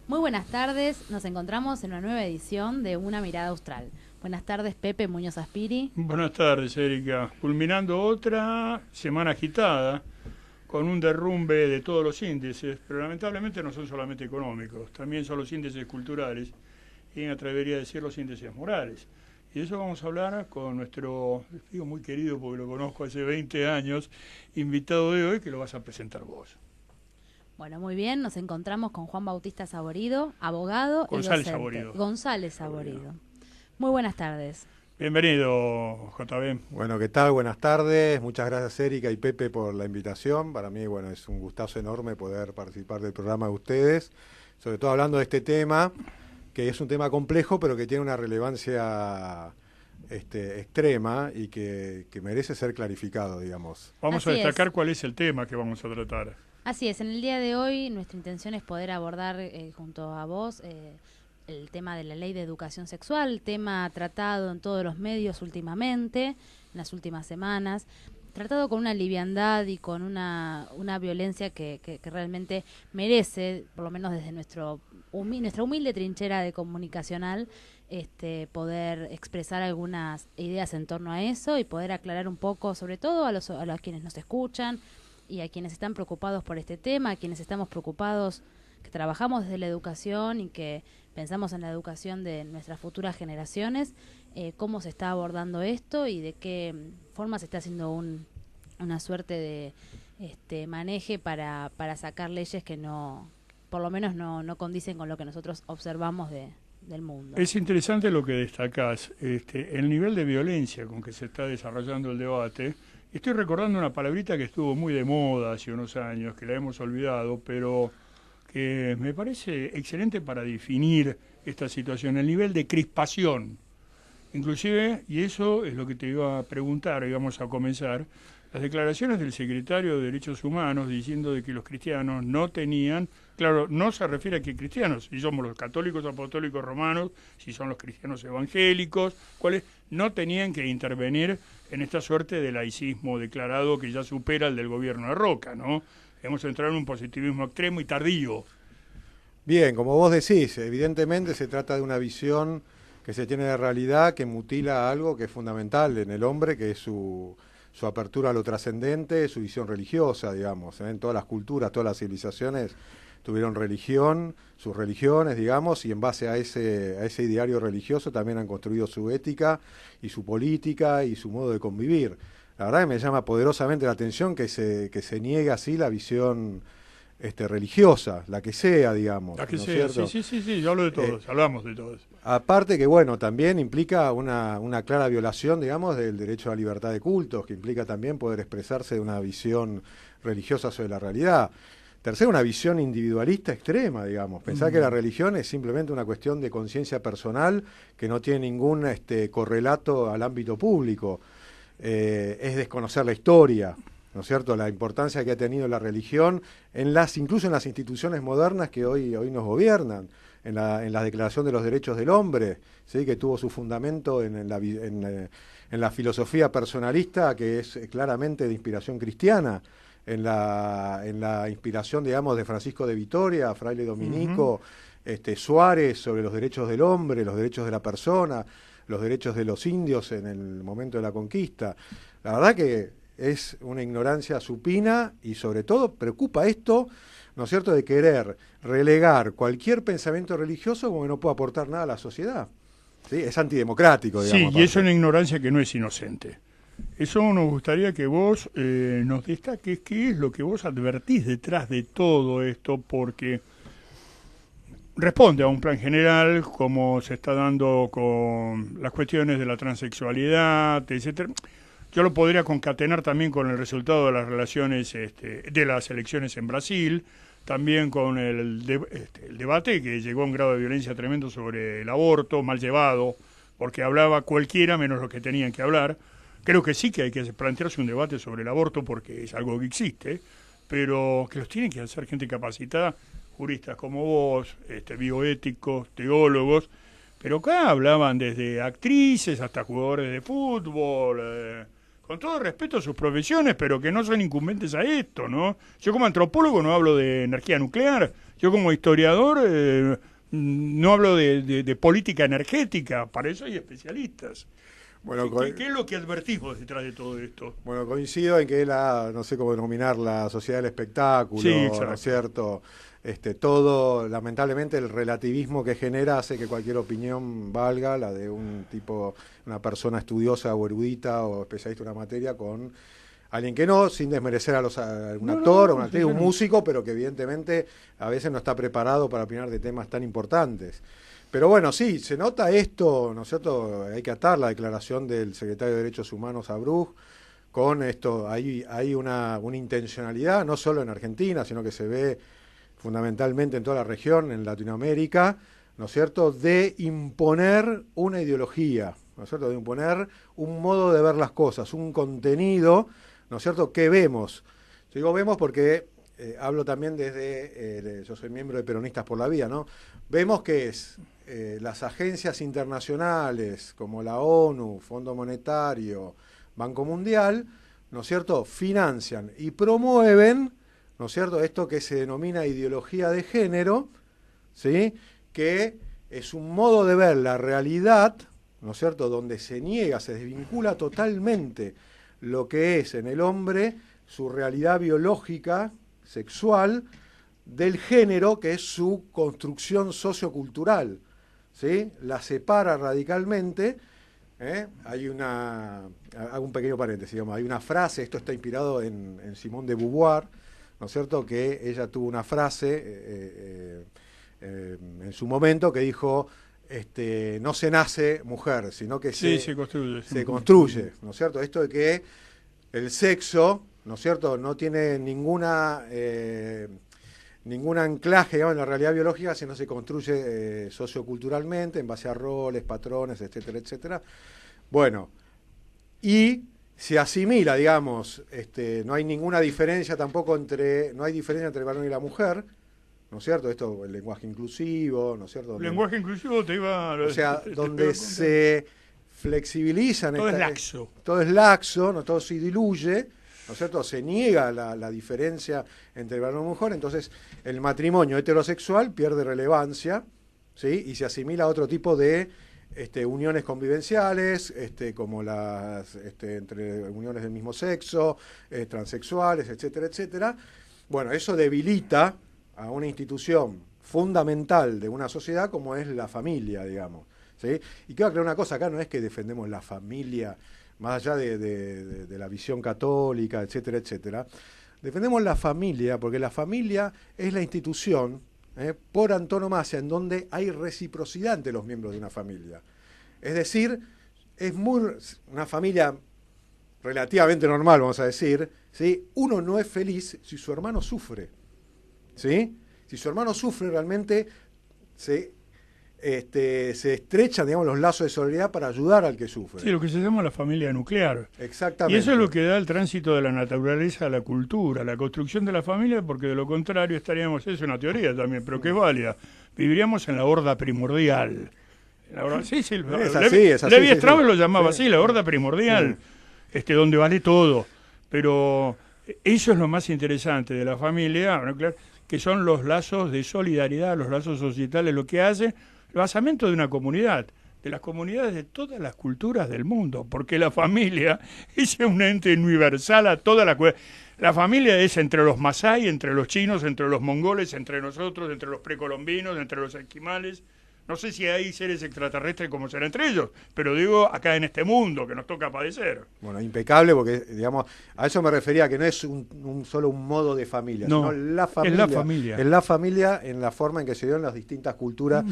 Muy buenas tardes, nos encontramos en una nueva edición de Una Mirada Austral. Buenas tardes, Pepe Muñoz Aspiri. Buenas tardes, Erika. Culminando otra semana agitada, con un derrumbe de todos los índices, pero lamentablemente no son solamente económicos, también son los índices culturales y me atrevería a decir los índices morales. Y de eso vamos a hablar con nuestro, digo muy querido porque lo conozco hace 20 años, invitado de hoy, que lo vas a presentar vos. Bueno, muy bien, nos encontramos con Juan Bautista Saborido, abogado y González docente. Saborido. González Saborido. Muy buenas tardes. Bienvenido, JB. Bueno, ¿qué tal? Buenas tardes. Muchas gracias, Erika y Pepe, por la invitación. Para mí, bueno, es un gustazo enorme poder participar del programa de ustedes, sobre todo hablando de este tema, que es un tema complejo, pero que tiene una relevancia extrema y que merece ser clarificado, digamos. Vamos Así a destacar es. cuál es el tema que vamos a tratar. Así es, en el día de hoy nuestra intención es poder abordar junto a vos el tema de la ley de educación sexual, tema tratado en todos los medios últimamente, en las últimas semanas, tratado con una liviandad y con una violencia que realmente merece, por lo menos desde nuestra humilde trinchera de comunicacional, poder expresar algunas ideas en torno a eso y poder aclarar un poco, sobre todo a los quienes nos escuchan y a quienes están preocupados por este tema, a quienes estamos preocupados, que trabajamos desde la educación y que pensamos en la educación de nuestras futuras generaciones, cómo se está abordando esto y de qué forma se está haciendo una suerte de maneje para sacar leyes que no, por lo menos no condicen con lo que nosotros observamos del mundo. Es interesante lo que destacás, el nivel de violencia con que se está desarrollando el debate. Estoy recordando una palabrita que estuvo muy de moda hace unos años, que la hemos olvidado, pero que me parece excelente para definir esta situación, el nivel de crispación. Inclusive, y eso es lo que te iba a preguntar, y vamos a comenzar, las declaraciones del secretario de Derechos Humanos diciendo de que los cristianos no tenían, claro, no se refiere a que cristianos, si somos los católicos apostólicos romanos, si son los cristianos evangélicos, cuáles no tenían que intervenir en esta suerte de laicismo declarado que ya supera el del gobierno de Roca, ¿no? Hemos entrado en un positivismo extremo y tardío. Bien, como vos decís, evidentemente se trata de una visión que se tiene de realidad, que mutila algo que es fundamental en el hombre, que es su apertura a lo trascendente, su visión religiosa, digamos. En todas las culturas, todas las civilizaciones tuvieron religión, sus religiones, digamos, y en base a ese ideario religioso también han construido su ética y su política y su modo de convivir. La verdad que me llama poderosamente la atención que se niegue así la visión religiosa, la que sea, digamos. La que ¿no es sea, cierto? sí, yo hablo de todos, hablamos de todos. Aparte que, bueno, también implica una clara violación, digamos, del derecho a la libertad de cultos, que implica también poder expresarse de una visión religiosa sobre la realidad. Tercero, una visión individualista extrema, digamos. Pensar que la religión es simplemente una cuestión de conciencia personal que no tiene ningún correlato al ámbito público. Es desconocer la historia, ¿no es cierto?, la importancia que ha tenido la religión incluso en las instituciones modernas que hoy nos gobiernan, en la Declaración de los Derechos del Hombre, ¿sí?, que tuvo su fundamento en la filosofía personalista, que es claramente de inspiración cristiana, en la inspiración, digamos, de Francisco de Vitoria, fraile dominico, Suárez, sobre los derechos del hombre, los derechos de la persona, los derechos de los indios en el momento de la conquista. La verdad que es una ignorancia supina y sobre todo preocupa esto, ¿no es cierto?, de querer relegar cualquier pensamiento religioso como que no puede aportar nada a la sociedad. ¿Sí? Es antidemocrático, digamos. Sí, y es una ignorancia que no es inocente. Eso nos gustaría que vos nos destaques qué es lo que vos advertís detrás de todo esto, porque responde a un plan general, como se está dando con las cuestiones de la transexualidad, etcétera. Yo lo podría concatenar también con el resultado de las relaciones de las elecciones en Brasil, también con el debate que llegó a un grado de violencia tremendo sobre el aborto, mal llevado, porque hablaba cualquiera menos los que tenían que hablar. Creo que sí que hay que plantearse un debate sobre el aborto porque es algo que existe, pero que los tienen que hacer gente capacitada, juristas como vos, bioéticos, teólogos, pero acá hablaban desde actrices hasta jugadores de fútbol, con todo respeto a sus profesiones, pero que no son incumbentes a esto, ¿no? Yo como antropólogo no hablo de energía nuclear, yo como historiador no hablo de política energética, para eso hay especialistas. Bueno, ¿Qué es lo que advertís vos detrás de todo esto? Bueno, coincido en que no sé cómo denominar, la sociedad del espectáculo, Sí, ¿no es cierto? Todo, lamentablemente, el relativismo que genera hace que cualquier opinión valga, la de una persona estudiosa o erudita o especialista en una materia, con alguien que no, sin desmerecer a un actor, o una actriz, un músico, pero que evidentemente a veces no está preparado para opinar de temas tan importantes. Pero bueno, sí, se nota esto, ¿no es cierto? Hay que atar la declaración del secretario de Derechos Humanos a Bruj con esto. Hay una intencionalidad, no solo en Argentina, sino que se ve fundamentalmente en toda la región, en Latinoamérica, ¿no es cierto?, de imponer una ideología, ¿no es cierto?, de imponer un modo de ver las cosas, un contenido, ¿no es cierto?, que vemos. Yo digo vemos porque hablo también yo soy miembro de Peronistas por la Vida, ¿no? Vemos que las agencias internacionales como la ONU, Fondo Monetario, Banco Mundial, ¿no es cierto?, financian y promueven, ¿no es cierto?, esto que se denomina ideología de género, ¿sí?, que es un modo de ver la realidad, ¿no es cierto?, donde se niega, se desvincula totalmente lo que es en el hombre su realidad biológica, sexual, del género, que es su construcción sociocultural, ¿sí? La separa radicalmente. Hago un pequeño paréntesis, digamos, hay una frase, esto está inspirado en Simone de Beauvoir, ¿no es cierto?, que ella tuvo una frase en su momento que dijo, no se nace mujer, sino que se construye, ¿no es cierto? Esto de que el sexo, ¿no es cierto?, no tiene ningún anclaje, digamos, en la realidad biológica, sino se construye socioculturalmente, en base a roles, patrones, etcétera, etcétera. Bueno, y se asimila, digamos, no hay ninguna diferencia tampoco no hay diferencia entre el varón y la mujer, ¿no es cierto? Esto, el lenguaje inclusivo, ¿no es cierto? El lenguaje inclusivo O sea, donde se flexibilizan... Todo es laxo. Todo es laxo, ¿no? Todo se diluye, ¿no es cierto? Se niega la diferencia entre el varón y la mujer, entonces el matrimonio heterosexual pierde relevancia, ¿sí? Y se asimila a otro tipo de uniones convivenciales, como las entre uniones del mismo sexo, transexuales, etcétera, etcétera. Bueno, eso debilita a una institución fundamental de una sociedad como es la familia, digamos, ¿sí? Y quiero aclarar una cosa, acá no es que defendemos la familia, más allá de la visión católica, etcétera, etcétera. Defendemos la familia porque la familia es la institución por antonomasia en donde hay reciprocidad entre los miembros de una familia. Es decir, es una familia relativamente normal, vamos a decir, ¿sí? Uno no es feliz si su hermano sufre, ¿sí? Si su hermano sufre, realmente se estrechan, digamos, los lazos de solidaridad para ayudar al que sufre. Sí, lo que se llama la familia nuclear. Exactamente. Y eso es lo que da el tránsito de la naturaleza a la cultura, la construcción de la familia, porque de lo contrario estaríamos, es una teoría también, pero que es válida, viviríamos en la horda primordial. Sí, es así, Levi Strauss lo llamaba así, la horda primordial, donde vale todo. Pero eso es lo más interesante de la familia, nuclear, que son los lazos de solidaridad, los lazos societales, lo que hace el basamento de una comunidad, de las comunidades de todas las culturas del mundo, porque la familia es un ente universal a toda la familia es entre los masái, entre los chinos, entre los mongoles, entre nosotros, entre los precolombinos, entre los esquimales. No sé si hay seres extraterrestres como será entre ellos, pero digo acá en este mundo que nos toca padecer. Bueno, impecable, porque digamos, a eso me refería, que no es solo un modo de familia, no, sino la familia. Es la familia. Es la familia en la forma en que se dio en las distintas culturas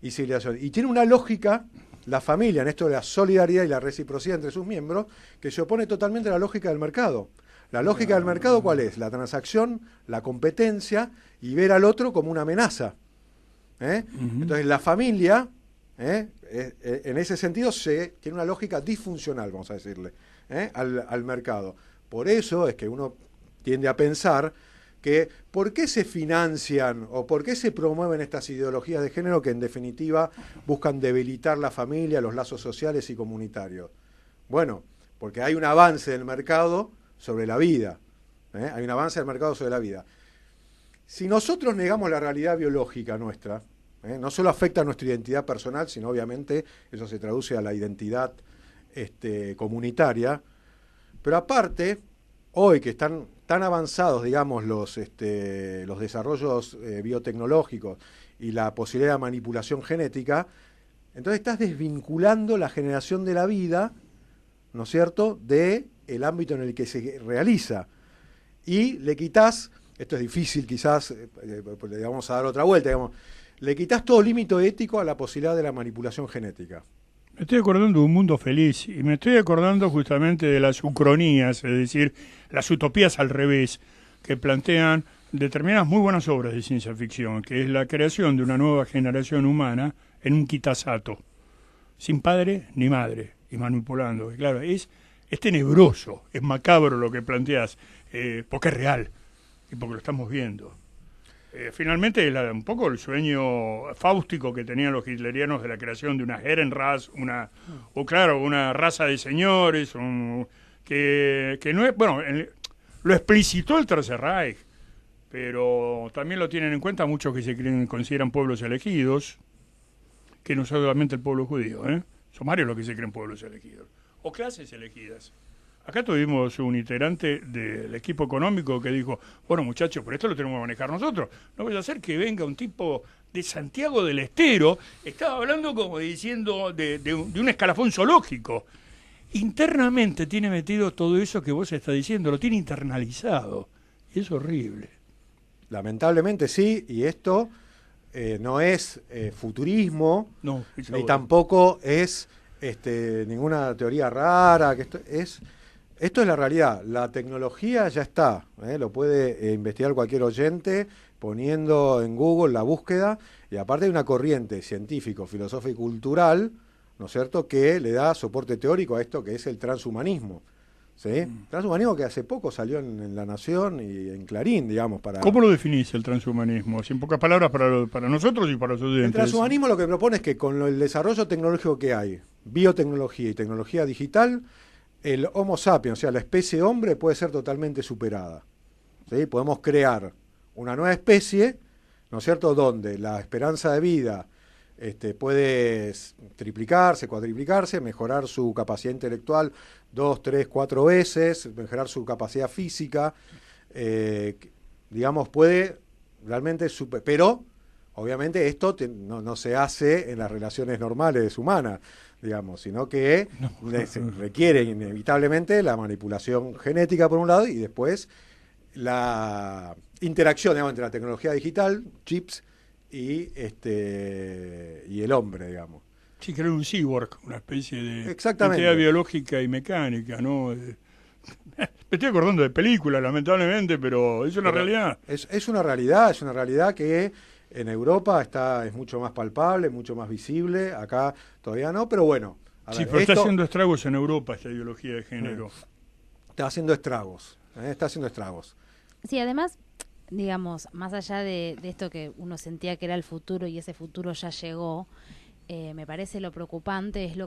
y civilizaciones. Y tiene una lógica, la familia, en esto de la solidaridad y la reciprocidad entre sus miembros, que se opone totalmente a la lógica del mercado. La lógica del mercado, ¿cuál es? La transacción, la competencia y ver al otro como una amenaza. Entonces la familia, en ese sentido, tiene una lógica disfuncional, vamos a decirle, al mercado. Por eso es que uno tiende a pensar que ¿por qué se financian o por qué se promueven estas ideologías de género que en definitiva buscan debilitar la familia, los lazos sociales y comunitarios? Bueno, porque hay un avance del mercado sobre la vida. Hay un avance del mercado sobre la vida. Si nosotros negamos la realidad biológica nuestra, no solo afecta a nuestra identidad personal, sino obviamente eso se traduce a la identidad comunitaria, pero aparte, hoy que están tan avanzados, digamos, los desarrollos biotecnológicos y la posibilidad de manipulación genética, entonces estás desvinculando la generación de la vida, ¿no es cierto?, del ámbito en el que se realiza. Y le quitas, esto es difícil quizás, le vamos a dar otra vuelta, digamos, le quitas todo límite ético a la posibilidad de la manipulación genética. Me estoy acordando de un mundo feliz y me estoy acordando justamente de las ucronías, es decir, las utopías al revés, que plantean determinadas muy buenas obras de ciencia ficción, que es la creación de una nueva generación humana en un Kitasato, sin padre ni madre, y manipulando. Y claro, es tenebroso, es macabro lo que planteas, porque es real y porque lo estamos viendo. Finalmente, un poco el sueño fáustico que tenían los hitlerianos de la creación de una Herrenrasse, una raza de señores, que no es, bueno, lo explicitó el Tercer Reich, pero también lo tienen en cuenta muchos que consideran pueblos elegidos, que no solamente el pueblo judío, son varios los que se creen pueblos elegidos, o clases elegidas. Acá tuvimos un integrante del equipo económico que dijo, bueno muchachos, pero esto lo tenemos que manejar nosotros. No vaya a ser que venga un tipo de Santiago del Estero, estaba hablando como diciendo de un escalafón zoológico. Internamente tiene metido todo eso que vos estás diciendo, lo tiene internalizado. Y es horrible. Lamentablemente sí, y esto no es futurismo, no, ni tampoco es ninguna teoría rara, que esto es la realidad. La tecnología ya está, lo puede investigar cualquier oyente poniendo en Google la búsqueda, y aparte hay una corriente científico, filosófica y cultural, ¿no es cierto?, que le da soporte teórico a esto que es el transhumanismo. ¿Sí? Transhumanismo que hace poco salió en La Nación y en Clarín, digamos. ¿Cómo lo definís el transhumanismo? En pocas palabras para nosotros y para los oyentes. El transhumanismo lo que propone es que con el desarrollo tecnológico que hay, biotecnología y tecnología digital, el Homo sapiens, o sea, la especie hombre, puede ser totalmente superada. ¿Sí? Podemos crear una nueva especie, ¿no es cierto?, donde la esperanza de vida puede triplicarse, cuadriplicarse, mejorar su capacidad intelectual 2, 3, 4 veces, mejorar su capacidad física, digamos, puede realmente pero obviamente esto no se hace en las relaciones normales humanas, digamos, sino que requiere inevitablemente la manipulación genética por un lado y después la interacción, digamos, entre la tecnología digital, chips, y el hombre, digamos. Sí, crear un cyborg, una especie de exactamente entidad biológica y mecánica, ¿no? Me estoy acordando de películas, lamentablemente, pero es una realidad. Es una realidad que en Europa es mucho más palpable, mucho más visible, acá todavía no, pero bueno. Sí, pero está haciendo estragos en Europa esta ideología de género. Está haciendo estragos, está haciendo estragos. Sí, además, digamos, más allá de esto que uno sentía que era el futuro y ese futuro ya llegó, me parece lo preocupante es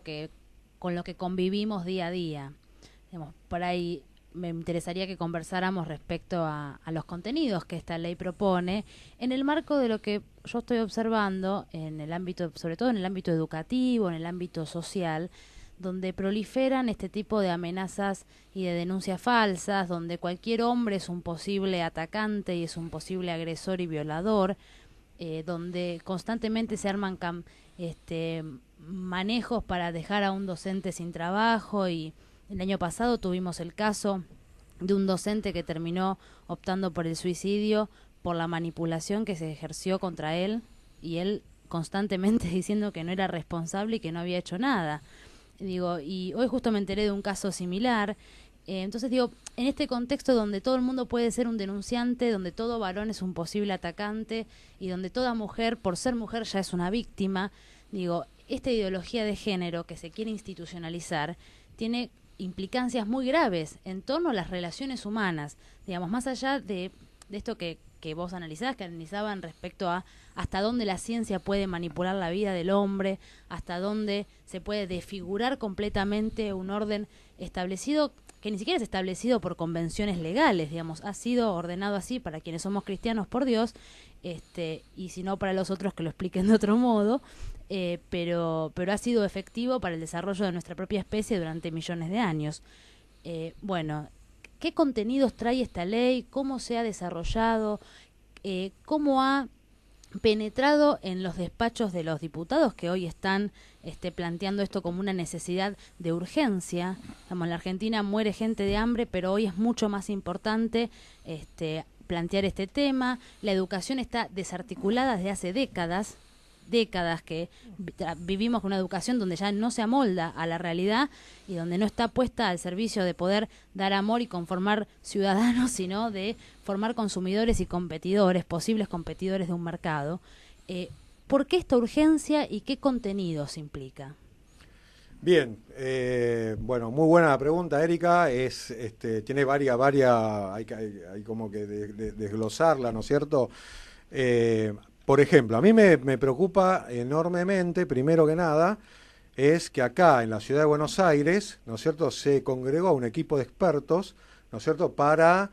con lo que convivimos día a día. Digamos, por ahí me interesaría que conversáramos respecto a los contenidos que esta ley propone en el marco de lo que yo estoy observando en el ámbito, sobre todo en el ámbito educativo, en el ámbito social, donde proliferan este tipo de amenazas y de denuncias falsas, donde cualquier hombre es un posible atacante y es un posible agresor y violador, donde constantemente se arman manejos para dejar a un docente sin trabajo, y el año pasado tuvimos el caso de un docente que terminó optando por el suicidio por la manipulación que se ejerció contra él, y él constantemente diciendo que no era responsable y que no había hecho nada. Digo, y hoy justo me enteré de un caso similar. Entonces digo, en este contexto donde todo el mundo puede ser un denunciante, donde todo varón es un posible atacante y donde toda mujer, por ser mujer, ya es una víctima, digo, esta ideología de género que se quiere institucionalizar tiene implicancias muy graves en torno a las relaciones humanas. Digamos, más allá de esto que que vos analizabas, que analizaban respecto a hasta dónde la ciencia puede manipular la vida del hombre, hasta dónde se puede desfigurar completamente un orden establecido, que ni siquiera es establecido por convenciones legales, digamos, ha sido ordenado así para quienes somos cristianos por Dios, y si no para los otros que lo expliquen de otro modo, pero ha sido efectivo para el desarrollo de nuestra propia especie durante millones de años. Bueno, ¿qué contenidos trae esta ley? ¿Cómo se ha desarrollado? ¿Cómo ha penetrado en los despachos de los diputados que hoy están planteando esto como una necesidad de urgencia? Digamos, en la Argentina muere gente de hambre, pero hoy es mucho más importante plantear este tema. La educación está desarticulada desde hace décadas que vivimos con una educación donde ya no se amolda a la realidad y donde no está puesta al servicio de poder dar amor y conformar ciudadanos, sino de formar consumidores y competidores, posibles competidores de un mercado. ¿Por qué esta urgencia y qué contenidos implica? Bien, bueno, muy buena la pregunta, Erika. Tiene varias, hay como que desglosarla, ¿no es cierto? Por ejemplo, a mí me preocupa enormemente, primero que nada, es que acá en la ciudad de Buenos Aires, ¿no es cierto?, se congregó un equipo de expertos, ¿no es cierto?, para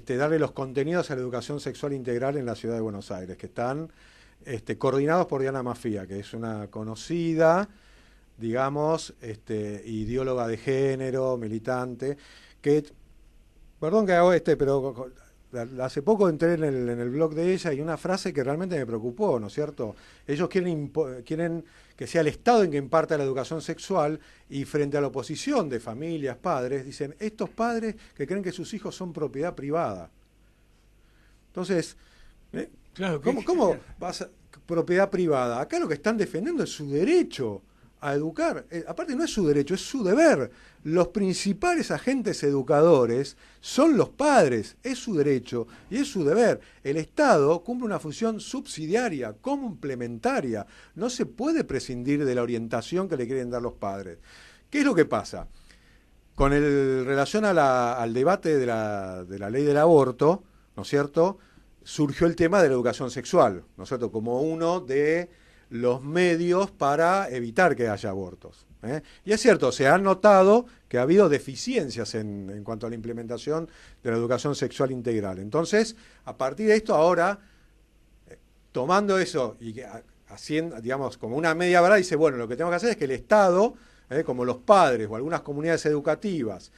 darle los contenidos a la educación sexual integral en la ciudad de Buenos Aires, que están coordinados por Diana Mafía, que es una conocida, digamos, ideóloga de género, militante, que, perdón que hago pero hace poco entré en el blog de ella y una frase que realmente me preocupó, ¿no es cierto? Ellos quieren que sea el Estado en que imparta la educación sexual y frente a la oposición de familias, padres, dicen, estos padres que creen que sus hijos son propiedad privada. Entonces, claro, ¿cómo vas a propiedad privada? Acá lo que están defendiendo es su derecho a educar. Aparte no es su derecho, es su deber. Los principales agentes educadores son los padres, es su derecho y es su deber. El Estado cumple una función subsidiaria, complementaria. No se puede prescindir de la orientación que le quieren dar los padres. ¿Qué es lo que pasa? Con relación al debate de la ley del aborto, ¿no es cierto?, surgió el tema de la educación sexual, ¿no es cierto?, como uno de los medios para evitar que haya abortos. Y es cierto, se han notado que ha habido deficiencias en cuanto a la implementación de la educación sexual integral. Entonces, a partir de esto, ahora, tomando eso y haciendo, digamos, como una media verdad, dice, bueno, lo que tenemos que hacer es que el Estado, como los padres o algunas comunidades educativas,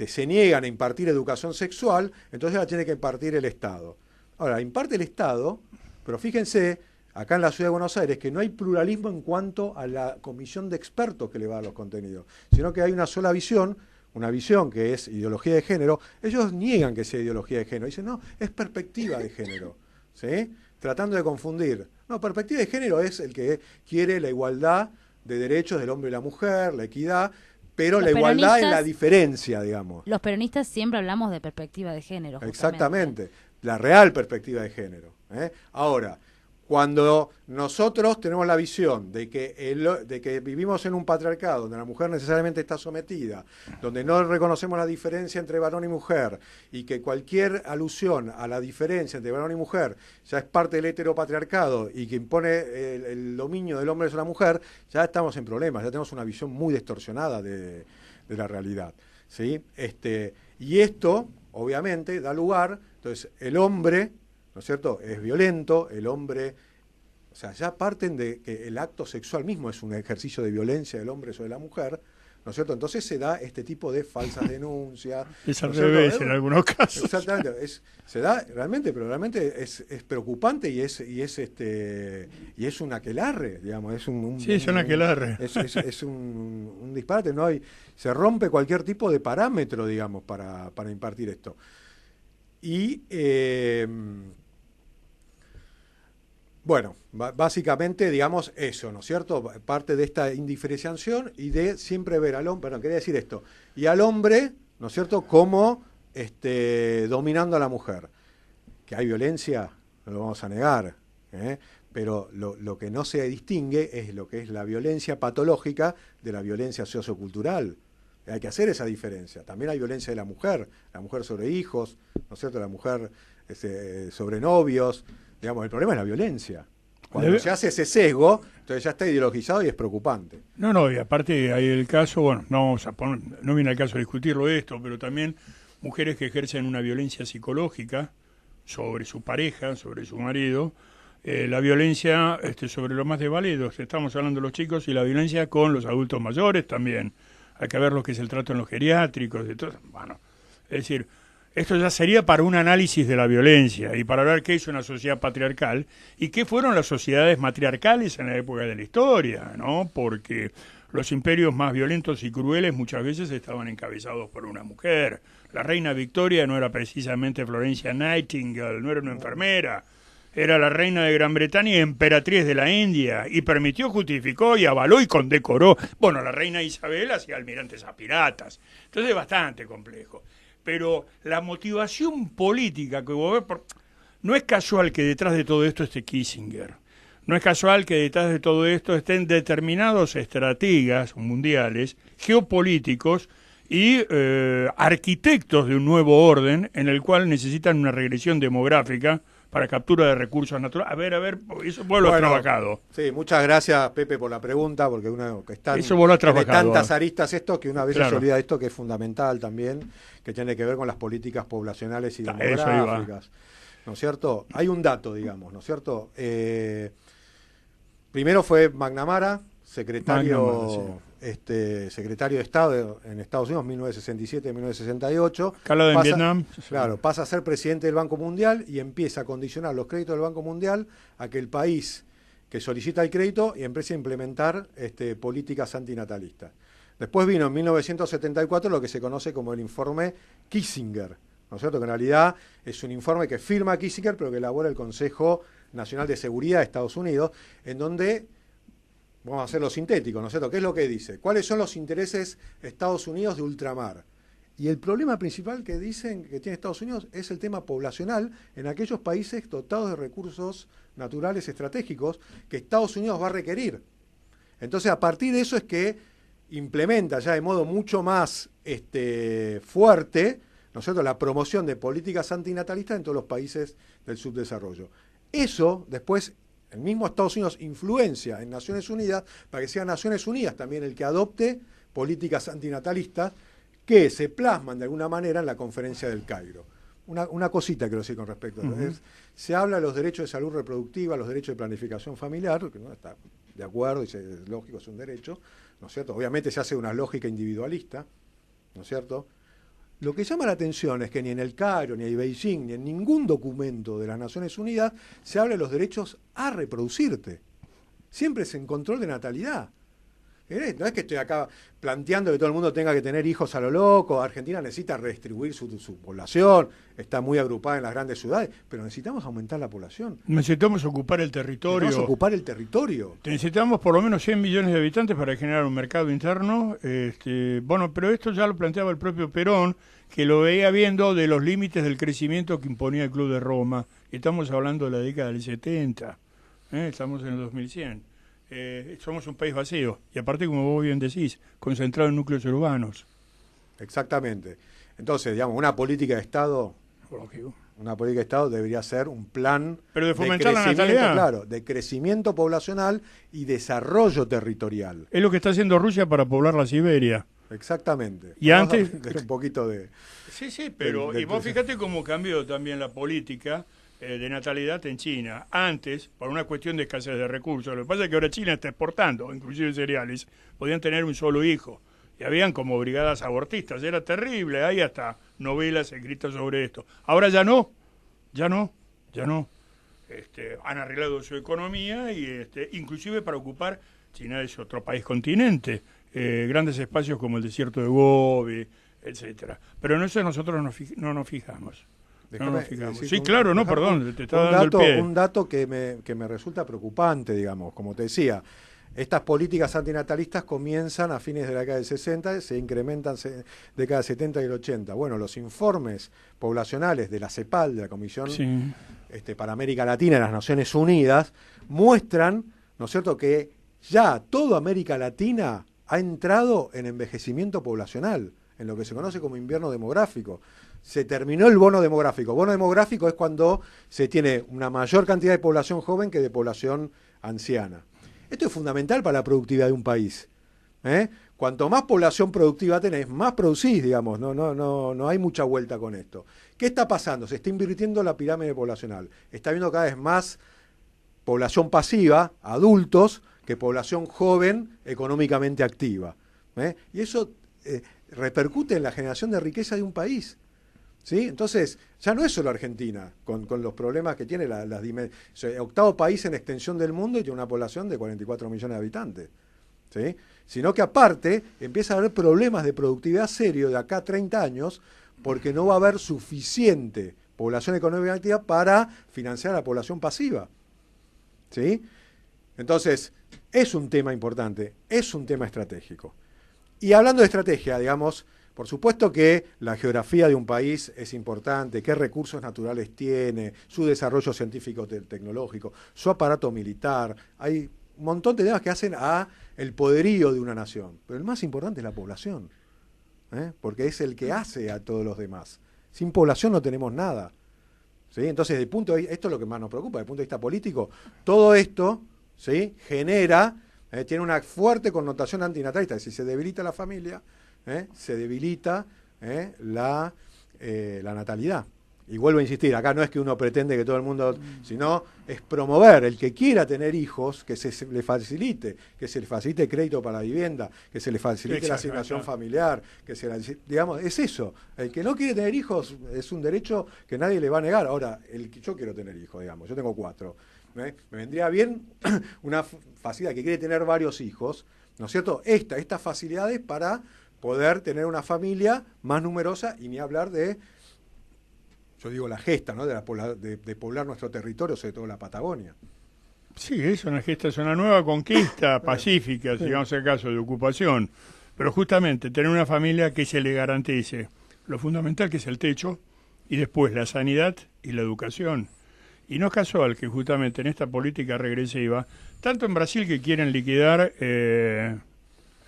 se niegan a impartir educación sexual, entonces la tiene que impartir el Estado. Ahora, imparte el Estado, pero fíjense, acá en la Ciudad de Buenos Aires, que no hay pluralismo en cuanto a la comisión de expertos que le va a dar los contenidos, sino que hay una sola visión, una visión que es ideología de género. Ellos niegan que sea ideología de género, dicen, no, es perspectiva de género, ¿sí? Tratando de confundir. No, perspectiva de género es el que quiere la igualdad de derechos del hombre y la mujer, la equidad, pero la igualdad en la diferencia, digamos. Los peronistas siempre hablamos de perspectiva de género. Justamente. Exactamente, la real perspectiva de género. Ahora, cuando nosotros tenemos la visión de que vivimos en un patriarcado donde la mujer necesariamente está sometida, donde no reconocemos la diferencia entre varón y mujer, y que cualquier alusión a la diferencia entre varón y mujer ya es parte del heteropatriarcado y que impone el dominio del hombre sobre la mujer, ya estamos en problemas, ya tenemos una visión muy distorsionada de la realidad, ¿sí? Y esto, obviamente, da lugar, entonces, el hombre, ¿no es cierto?, es violento, el hombre, o sea, ya parten de que el acto sexual mismo es un ejercicio de violencia del hombre sobre la mujer, ¿no es cierto? Entonces se da este tipo de falsas denuncias. Es al revés en algunos casos. Exactamente, se da realmente, pero realmente es preocupante y es un aquelarre, digamos, es un aquelarre. Es un disparate, no hay, se rompe cualquier tipo de parámetro, digamos, para impartir esto. Y bueno, básicamente, digamos, eso, ¿no es cierto? Parte de esta indiferenciación y de siempre ver al hombre, perdón, quería decir esto, y al hombre, ¿no es cierto?, como dominando a la mujer. Que hay violencia, no lo vamos a negar, pero lo que no se distingue es lo que es la violencia patológica de la violencia sociocultural. Hay que hacer esa diferencia. También hay violencia de la mujer sobre hijos, ¿no es cierto?, la mujer sobre novios. Digamos, el problema es la violencia. Cuando se hace ese sesgo, entonces ya está ideologizado y es preocupante. No, y aparte hay el caso, bueno, no viene al caso de discutirlo esto, pero también mujeres que ejercen una violencia psicológica sobre su pareja, sobre su marido, la violencia sobre los más desvalidos, estamos hablando de los chicos, y la violencia con los adultos mayores también. Hay que ver lo que es el trato en los geriátricos, de todo. Bueno, es decir, esto ya sería para un análisis de la violencia y para ver qué es una sociedad patriarcal y qué fueron las sociedades matriarcales en la época de la historia, ¿no? Porque los imperios más violentos y crueles muchas veces estaban encabezados por una mujer. La reina Victoria no era precisamente Florencia Nightingale, no era una enfermera, era la reina de Gran Bretaña y emperatriz de la India, y permitió, justificó y avaló y condecoró. Bueno, la reina Isabel hacía almirantes a piratas. Entonces es bastante complejo. Pero la motivación política que vos ves, no es casual que detrás de todo esto esté Kissinger. No es casual que detrás de todo esto estén determinados estrategas mundiales, geopolíticos y arquitectos de un nuevo orden en el cual necesitan una regresión demográfica para captura de recursos naturales. A ver, eso vos lo has trabajado. Sí, muchas gracias, Pepe, por la pregunta, porque uno que está eso vos lo has trabajado, tiene tantas aristas esto que una vez claro. se olvida esto que es fundamental también, que tiene que ver con las políticas poblacionales y demográficas. ¿No es cierto? Hay un dato, digamos, ¿no es cierto? Primero fue McNamara, secretario de Estado en Estados Unidos, 1967-1968. Calado en Vietnam. Claro, pasa a ser presidente del Banco Mundial y empieza a condicionar los créditos del Banco Mundial a que el país que solicita el crédito y empiece a implementar políticas antinatalistas. Después vino en 1974 lo que se conoce como el informe Kissinger, ¿no es cierto? Que en realidad es un informe que firma Kissinger, pero que elabora el Consejo Nacional de Seguridad de Estados Unidos, en donde vamos a hacerlo sintético, ¿no es cierto? ¿Qué es lo que dice? ¿Cuáles son los intereses de Estados Unidos de ultramar? Y el problema principal que dicen que tiene Estados Unidos es el tema poblacional en aquellos países dotados de recursos naturales estratégicos que Estados Unidos va a requerir. Entonces, a partir de eso es que implementa ya de modo mucho más fuerte, ¿no es cierto?, la promoción de políticas antinatalistas en todos los países del subdesarrollo. Eso, después, el mismo Estados Unidos influencia en Naciones Unidas para que sea Naciones Unidas también el que adopte políticas antinatalistas que se plasman de alguna manera en la conferencia del Cairo. Una cosita quiero decir con respecto a eso. Se habla de los derechos de salud reproductiva, los derechos de planificación familiar, que no está de acuerdo, y es lógico, es un derecho, ¿no es cierto? Obviamente se hace una lógica individualista, ¿no es cierto? Lo que llama la atención es que ni en el Cairo, ni en Beijing, ni en ningún documento de las Naciones Unidas se habla de los derechos a reproducirte. Siempre es en control de natalidad. No es que estoy acá planteando que todo el mundo tenga que tener hijos a lo loco. Argentina necesita redistribuir su población, está muy agrupada en las grandes ciudades, pero necesitamos aumentar la población. Necesitamos ocupar el territorio. Necesitamos por lo menos 100 millones de habitantes para generar un mercado interno. Bueno, pero esto ya lo planteaba el propio Perón, que lo veía viendo de los límites del crecimiento que imponía el Club de Roma. Estamos hablando de la década del 70, estamos en el 2100. Somos un país vacío y aparte, como vos bien decís, concentrado en núcleos urbanos. Exactamente. Entonces, digamos, una política de Estado debería ser un plan pero de fomentar la natalidad, claro, de crecimiento poblacional y desarrollo territorial. Es lo que está haciendo Rusia para poblar la Siberia. Exactamente. Y vamos antes un poquito de sí, pero y vos fíjate cómo cambió también la política de natalidad en China. Antes, por una cuestión de escasez de recursos, lo que pasa es que ahora China está exportando, inclusive cereales, podían tener un solo hijo, y habían como brigadas abortistas, era terrible, hay hasta novelas escritas sobre esto. Ahora ya no. Han arreglado su economía y inclusive para ocupar, China es otro país continente, grandes espacios como el desierto de Gobi, etcétera. Pero en eso nosotros no nos fijamos. Sí, claro, perdón, te estaba dando el pie. Un dato que me resulta preocupante, digamos, como te decía, estas políticas antinatalistas comienzan a fines de la década del 60, se incrementan década del 70 y el 80. Bueno, los informes poblacionales de la CEPAL, de la Comisión para América Latina de las Naciones Unidas, muestran, ¿no es cierto?, que ya toda América Latina ha entrado en envejecimiento poblacional, en lo que se conoce como invierno demográfico. se terminó el bono demográfico. Bono demográfico es cuando se tiene una mayor cantidad de población joven que de población anciana. Esto es fundamental para la productividad de un país. Cuanto más población productiva tenés, más producís, digamos. No hay mucha vuelta con esto. ¿Qué está pasando? Se está invirtiendo la pirámide poblacional. Está habiendo cada vez más población pasiva, adultos, que población joven económicamente activa. Y eso repercute en la generación de riqueza de un país. ¿Sí? Entonces, ya no es solo Argentina, con los problemas que tiene las dimensiones. Octavo país en extensión del mundo y tiene una población de 44 millones de habitantes. ¿Sí? Sino que aparte empieza a haber problemas de productividad serio de acá a 30 años porque no va a haber suficiente población económica activa para financiar a la población pasiva. ¿Sí? Entonces, es un tema importante, es un tema estratégico. Y hablando de estrategia, digamos, por supuesto que la geografía de un país es importante, qué recursos naturales tiene, su desarrollo científico-tecnológico, su aparato militar. Hay un montón de temas que hacen a el poderío de una nación. Pero el más importante es la población, porque es el que hace a todos los demás. Sin población no tenemos nada. ¿Sí? Entonces, esto es lo que más nos preocupa, desde el punto de vista político, todo esto, ¿sí?, genera, tiene una fuerte connotación antinatalista. Si se debilita la familia, se debilita la natalidad. Y vuelvo a insistir, acá no es que uno pretende que todo el mundo, sino es promover el que quiera tener hijos, que se le facilite, el crédito para la vivienda, que se le facilite la asignación familiar, digamos, es eso. El que no quiere tener hijos es un derecho que nadie le va a negar. Ahora, yo quiero tener hijos, digamos, yo tengo 4. Me vendría bien una facilidad que quiere tener varios hijos, ¿no es cierto? Estas facilidades para poder tener una familia más numerosa y ni hablar de, yo digo, la gesta, ¿no?, de poblar nuestro territorio, sobre todo la Patagonia. Sí, es una gesta, es una nueva conquista pacífica, si vamos al caso de ocupación. Pero justamente tener una familia que se le garantice lo fundamental, que es el techo, y después la sanidad y la educación. Y no es casual que justamente en esta política regresiva, tanto en Brasil, que quieren liquidar el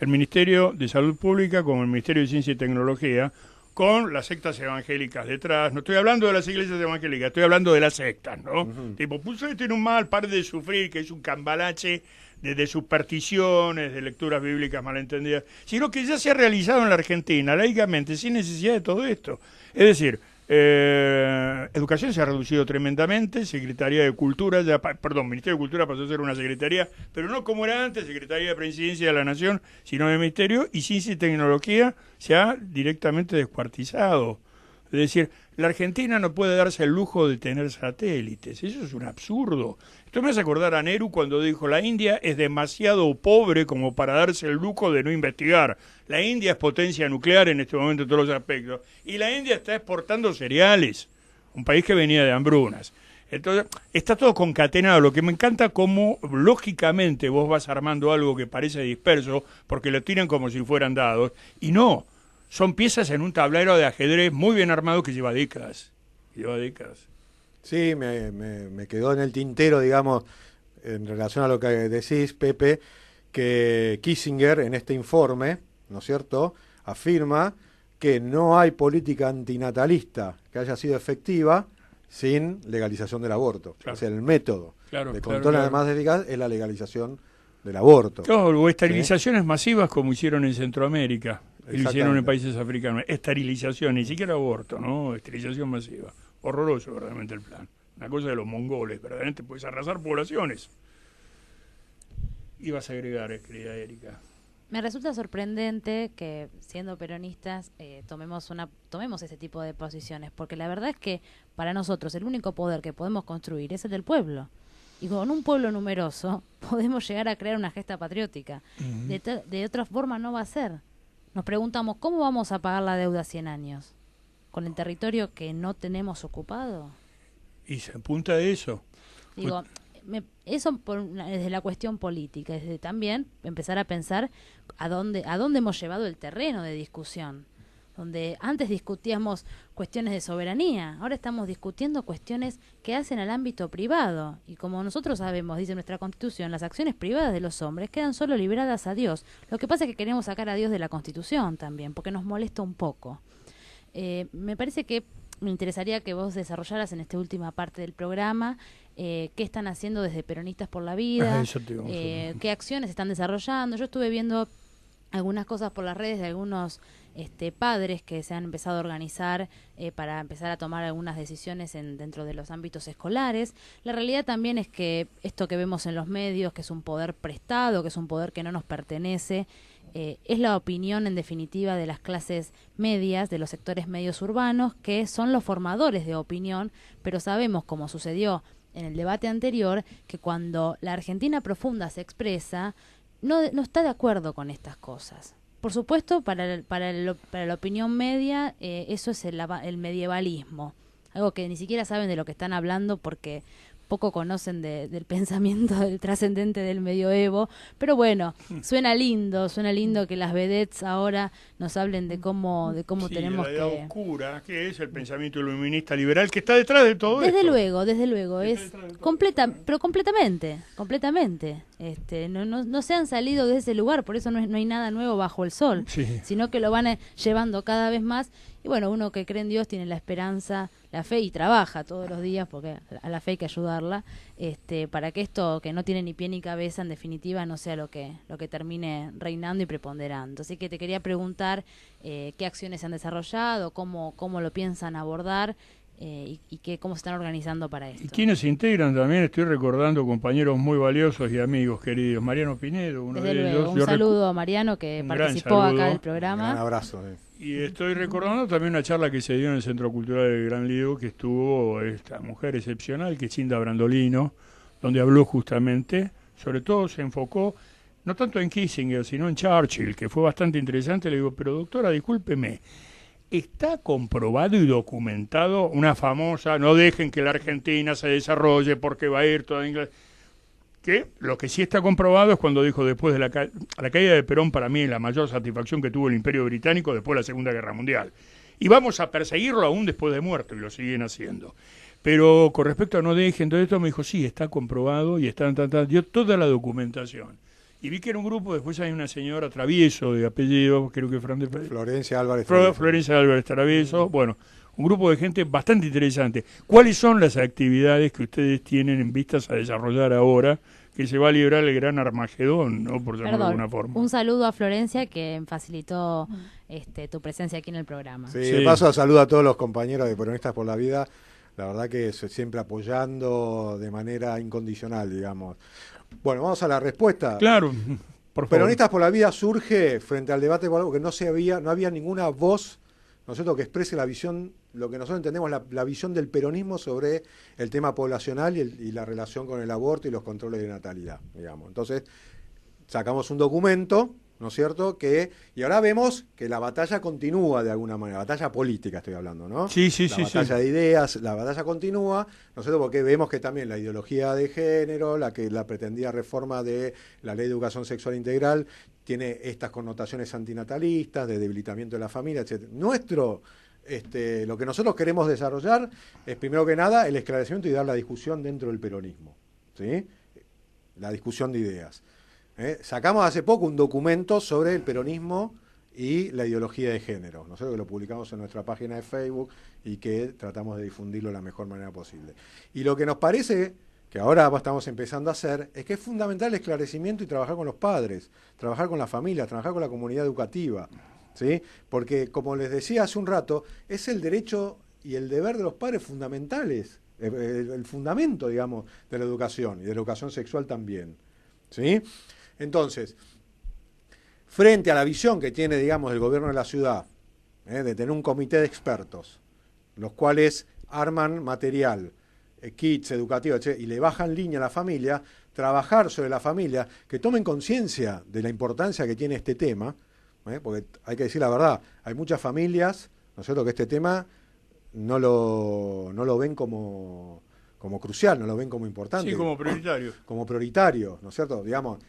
Ministerio de Salud Pública como el Ministerio de Ciencia y Tecnología, con las sectas evangélicas detrás. No estoy hablando de las iglesias evangélicas, estoy hablando de las sectas, ¿no? Tipo, pues tiene un mal, pare de sufrir, que es un cambalache de supersticiones, de lecturas bíblicas malentendidas, sino que ya se ha realizado en la Argentina, laicamente, sin necesidad de todo esto. Es decir, educación se ha reducido tremendamente, Secretaría de Cultura, Ministerio de Cultura pasó a ser una secretaría, pero no como era antes, Secretaría de Presidencia de la Nación, sino de Ministerio, y Ciencia y Tecnología se ha directamente descuartizado. Es decir, la Argentina no puede darse el lujo de tener satélites, eso es un absurdo. Esto me hace acordar a Nehru cuando dijo, la India es demasiado pobre como para darse el lujo de no investigar. La India es potencia nuclear en este momento en todos los aspectos. Y la India está exportando cereales, un país que venía de hambrunas. Entonces, está todo concatenado. Lo que me encanta cómo, lógicamente, vos vas armando algo que parece disperso, porque lo tiran como si fueran dados, y no. Son piezas en un tablero de ajedrez muy bien armado que lleva décadas. Sí, me quedó en el tintero, digamos, en relación a lo que decís, Pepe, que Kissinger en este informe, ¿no es cierto?, afirma que no hay política antinatalista que haya sido efectiva sin legalización del aborto. Claro. O sea, el método de control además eficaz es la legalización del aborto. Claro, o esterilizaciones masivas como hicieron en Centroamérica. Y lo hicieron en países africanos. Esterilización, ni siquiera aborto, ¿no? Esterilización masiva. Horroroso, verdaderamente, el plan. Una cosa de los mongoles, verdaderamente puedes arrasar poblaciones. Ibas a agregar, querida Erika. Me resulta sorprendente que, siendo peronistas, tomemos ese tipo de posiciones, porque la verdad es que para nosotros el único poder que podemos construir es el del pueblo. Y con un pueblo numeroso podemos llegar a crear una gesta patriótica. De otra forma no va a ser. Nos preguntamos, ¿cómo vamos a pagar la deuda a 100 años? ¿Con el territorio que no tenemos ocupado? Y se apunta a eso. Digo, eso desde la cuestión política, desde también empezar a pensar a dónde hemos llevado el terreno de discusión. Donde antes discutíamos cuestiones de soberanía, ahora estamos discutiendo cuestiones que hacen al ámbito privado. Y como nosotros sabemos, dice nuestra Constitución, las acciones privadas de los hombres quedan solo liberadas a Dios. Lo que pasa es que queremos sacar a Dios de la Constitución también, porque nos molesta un poco. Me parece que me interesaría que vos desarrollaras en esta última parte del programa qué están haciendo desde Peronistas por la Vida, qué acciones están desarrollando. Yo estuve viendo algunas cosas por las redes de algunos padres que se han empezado a organizar para empezar a tomar algunas decisiones dentro de los ámbitos escolares. La realidad también es que esto que vemos en los medios, que es un poder prestado, que es un poder que no nos pertenece, es la opinión en definitiva de las clases medias, de los sectores medios urbanos, que son los formadores de opinión, pero sabemos, como sucedió en el debate anterior, que cuando la Argentina profunda se expresa, no está de acuerdo con estas cosas. Por supuesto, para la opinión media, eso es el medievalismo, algo que ni siquiera saben de lo que están hablando porque poco conocen del pensamiento del trascendente del medioevo, pero bueno, suena lindo que las vedettes ahora nos hablen de cómo tenemos la edad oscura, que es el pensamiento iluminista liberal que está detrás de todo desde esto. Desde luego, es completamente. No se han salido de ese lugar, por eso no hay nada nuevo bajo el sol, sino que lo van llevando cada vez más. Y bueno, uno que cree en Dios tiene la esperanza, la fe y trabaja todos los días, porque a la fe hay que ayudarla, para que esto que no tiene ni pie ni cabeza, en definitiva, no sea lo que termine reinando y preponderando. Así que te quería preguntar qué acciones se han desarrollado, cómo lo piensan abordar y cómo se están organizando para esto. ¿Y quiénes se integran también? Estoy recordando compañeros muy valiosos y amigos queridos. Mariano Pinedo, uno Desde de luego, ellos. Un saludo a Mariano, que participó acá del programa. Un abrazo. Y estoy recordando también una charla que se dio en el Centro Cultural del Gran Lido, que estuvo esta mujer excepcional, que es Cinda Brandolino, donde habló justamente, sobre todo se enfocó, no tanto en Kissinger, sino en Churchill, que fue bastante interesante. Le digo, pero doctora, discúlpeme, ¿está comprobado y documentado una famosa, no dejen que la Argentina se desarrolle porque va a ir toda Inglaterra? Que lo que sí está comprobado es cuando dijo, después de la caída de Perón, para mí la mayor satisfacción que tuvo el Imperio Británico después de la Segunda Guerra Mundial. Y vamos a perseguirlo aún después de muerto, y lo siguen haciendo. Pero con respecto a no dejen todo esto, me dijo, sí, está comprobado y dio toda la documentación. Y vi que era un grupo, después hay una señora Travieso de apellido, creo que Florencia Álvarez Travieso, bueno, un grupo de gente bastante interesante. ¿Cuáles son las actividades que ustedes tienen en vistas a desarrollar ahora, que se va a librar el gran Armagedón, ¿no? Por llamarlo de alguna forma? Un saludo a Florencia, que facilitó tu presencia aquí en el programa. Sí, de paso saludo a todos los compañeros de Peronistas por la Vida, la verdad que siempre apoyando de manera incondicional, digamos. Bueno, vamos a la respuesta. Claro, por favor. Peronistas por la Vida surge frente al debate por algo que no había ninguna voz, ¿no es cierto?, que exprese la visión, lo que nosotros entendemos, la visión del peronismo sobre el tema poblacional y la relación con el aborto y los controles de natalidad, digamos. Entonces, sacamos un documento, ¿no es cierto?, y ahora vemos que la batalla continúa de alguna manera, batalla política estoy hablando, ¿no? Sí. La batalla de ideas, la batalla continúa, ¿no es cierto?, porque vemos que también la ideología de género, la pretendida reforma de la Ley de Educación Sexual Integral, tiene estas connotaciones antinatalistas, de debilitamiento de la familia, etc. Lo que nosotros queremos desarrollar es, primero que nada, el esclarecimiento y dar la discusión dentro del peronismo, ¿sí? La discusión de ideas. Sacamos hace poco un documento sobre el peronismo y la ideología de género, nosotros que lo publicamos en nuestra página de Facebook y que tratamos de difundirlo de la mejor manera posible. Y lo que nos parece que ahora estamos empezando a hacer es que es fundamental el esclarecimiento y trabajar con los padres, trabajar con la familia, trabajar con la comunidad educativa, ¿sí? Porque, como les decía hace un rato, es el derecho y el deber de los padres fundamentales, el fundamento, digamos, de la educación y de la educación sexual también, ¿sí? Entonces, frente a la visión que tiene, digamos, el gobierno de la ciudad, de tener un comité de expertos, los cuales arman material, kits educativos, y le bajan línea a la familia, trabajar sobre la familia, que tomen conciencia de la importancia que tiene este tema, porque hay que decir la verdad, hay muchas familias, ¿no es cierto?, que este tema no lo ven como crucial, no lo ven como importante. Sí, como prioritario. Como prioritario, ¿no es cierto? Digamos,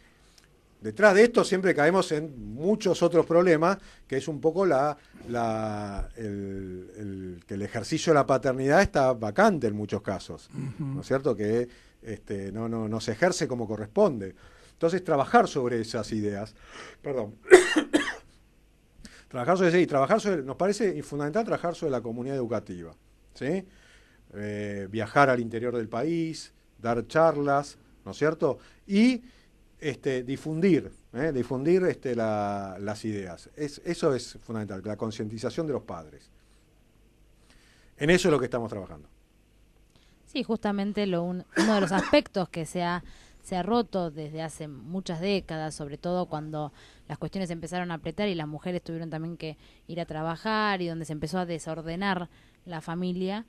detrás de esto siempre caemos en muchos otros problemas, que es un poco que el ejercicio de la paternidad está vacante en muchos casos, ¿no es cierto? Que no se ejerce como corresponde. Entonces, trabajar sobre esas ideas, Trabajar sobre, nos parece fundamental trabajar sobre la comunidad educativa, ¿sí? Viajar al interior del país, dar charlas, ¿no es cierto? Y difundir las ideas. Eso es fundamental, la concientización de los padres. En eso es lo que estamos trabajando. Sí, justamente uno de los aspectos que se ha roto desde hace muchas décadas, sobre todo cuando las cuestiones empezaron a apretar y las mujeres tuvieron también que ir a trabajar y donde se empezó a desordenar la familia,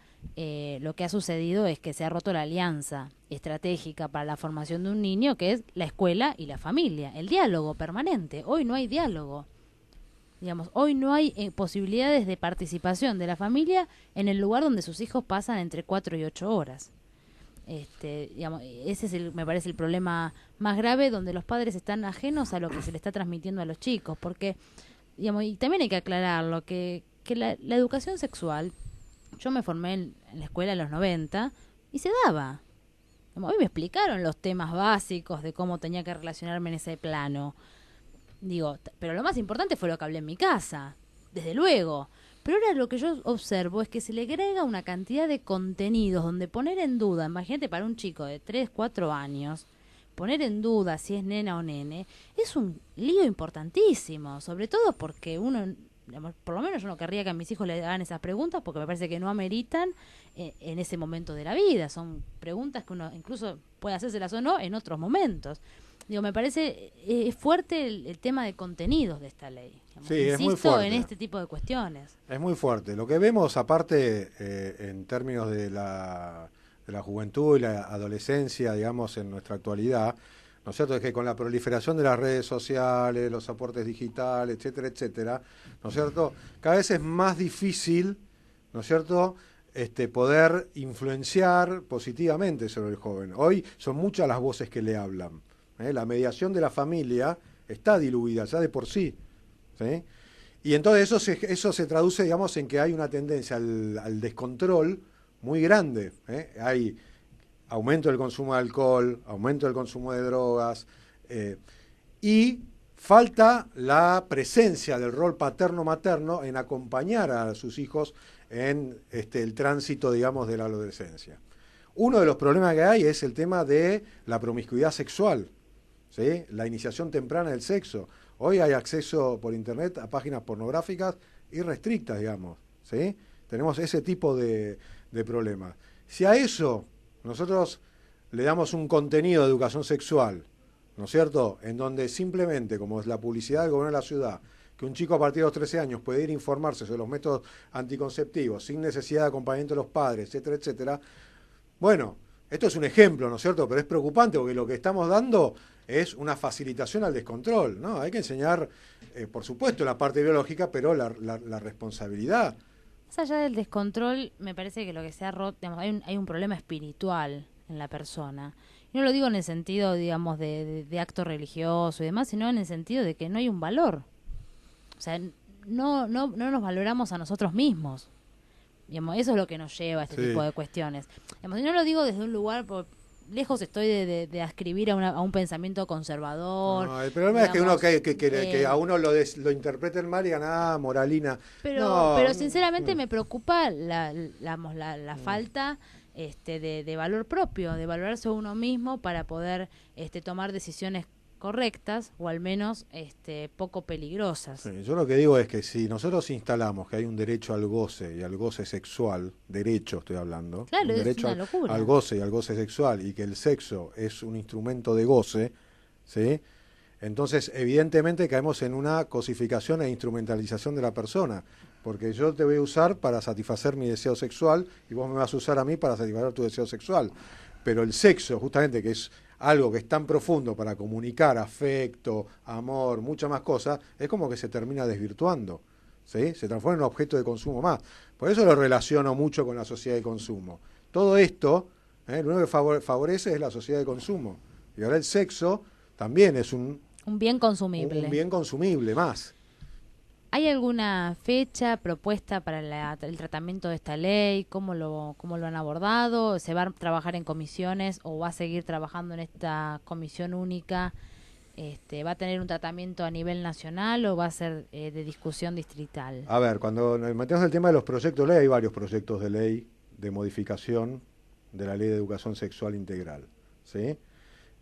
lo que ha sucedido es que se ha roto la alianza estratégica para la formación de un niño, que es la escuela y la familia, el diálogo permanente. Hoy no hay diálogo. Digamos, hoy no hay posibilidades de participación de la familia en el lugar donde sus hijos pasan entre 4 y 8 horas. Digamos, ese es me parece el problema más grave, donde los padres están ajenos a lo que se le está transmitiendo a los chicos, porque, digamos, y también hay que aclararlo, que la educación sexual, yo me formé en la escuela en los 90 y se daba. Digamos, hoy me explicaron los temas básicos de cómo tenía que relacionarme en ese plano. Digo, pero lo más importante fue lo que hablé en mi casa, desde luego. Pero ahora lo que yo observo es que se le agrega una cantidad de contenidos donde poner en duda, imagínate para un chico de 3, 4 años, poner en duda si es nena o nene, es un lío importantísimo, sobre todo porque uno, digamos, por lo menos yo no querría que a mis hijos le hagan esas preguntas porque me parece que no ameritan en ese momento de la vida. Son preguntas que uno incluso puede hacérselas o no en otros momentos. Digo, me parece fuerte el tema de contenidos de esta ley. Digamos, sí, es muy insisto fuerte en este tipo de cuestiones. Es muy fuerte. Lo que vemos, aparte, en términos de la juventud y la adolescencia, digamos, en nuestra actualidad, ¿no es cierto?, es que con la proliferación de las redes sociales, los aportes digitales, etcétera, etcétera, ¿no es cierto?, cada vez es más difícil, ¿no es cierto?, poder influenciar positivamente sobre el joven. Hoy son muchas las voces que le hablan. La mediación de la familia está diluida ya de por sí, ¿sí? Y entonces eso se traduce, digamos, en que hay una tendencia al descontrol muy grande. Hay aumento del consumo de alcohol, aumento del consumo de drogas, y falta la presencia del rol paterno-materno en acompañar a sus hijos en el tránsito, digamos, de la adolescencia. Uno de los problemas que hay es el tema de la promiscuidad sexual, ¿sí? La iniciación temprana del sexo. Hoy hay acceso por internet a páginas pornográficas irrestrictas, digamos, ¿sí? Tenemos ese tipo de problemas. Si a eso nosotros le damos un contenido de educación sexual, ¿no es cierto?, en donde simplemente, como es la publicidad del gobierno de la ciudad, que un chico a partir de los 13 años puede ir a informarse sobre los métodos anticonceptivos sin necesidad de acompañamiento de los padres, etcétera, etcétera. Bueno, esto es un ejemplo, ¿no es cierto?, pero es preocupante porque lo que estamos dando es una facilitación al descontrol, ¿no? Hay que enseñar, por supuesto, la parte biológica, pero la responsabilidad. Más allá del descontrol, me parece que lo que se ha roto, digamos, hay un problema espiritual en la persona. Y no lo digo en el sentido, digamos, de acto religioso y demás, sino en el sentido de que no hay un valor. O sea, no nos valoramos a nosotros mismos. Digamos, eso es lo que nos lleva a este tipo de cuestiones. Digamos, y no lo digo desde un lugar, lejos estoy de ascribir a un pensamiento conservador. No, el problema, digamos, es que a uno lo interpreten mal y digan, moralina. Pero sinceramente me preocupa la falta de valor propio, de valorarse a uno mismo para poder tomar decisiones correctas o al menos poco peligrosas. Sí, yo lo que digo es que si nosotros instalamos que hay un derecho al goce y al goce sexual, derecho estoy hablando, claro, un es derecho una locura. al goce y al goce sexual, y que el sexo es un instrumento de goce, ¿sí? Entonces evidentemente caemos en una cosificación e instrumentalización de la persona, porque yo te voy a usar para satisfacer mi deseo sexual y vos me vas a usar a mí para satisfacer tu deseo sexual. Pero el sexo, justamente, que es algo que es tan profundo para comunicar afecto, amor, muchas más cosas, es como que se termina desvirtuando, ¿sí? Se transforma en un objeto de consumo más. Por eso lo relaciono mucho con la sociedad de consumo. Todo esto, lo único que favorece es la sociedad de consumo. Y ahora el sexo también es un bien consumible. Un bien consumible más. ¿Hay alguna fecha propuesta para el tratamiento de esta ley? ¿Cómo lo han abordado? ¿Se va a trabajar en comisiones o va a seguir trabajando en esta comisión única ¿Va a tener un tratamiento a nivel nacional o va a ser de discusión distrital? A ver, cuando nos metemos en el tema de los proyectos de ley, hay varios proyectos de ley de modificación de la Ley de Educación Sexual Integral, ¿sí?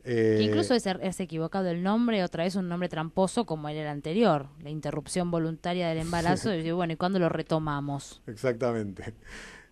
Que incluso es equivocado el nombre, otra vez un nombre tramposo como el anterior, la interrupción voluntaria del embarazo, y bueno, ¿y cuándo lo retomamos? Exactamente.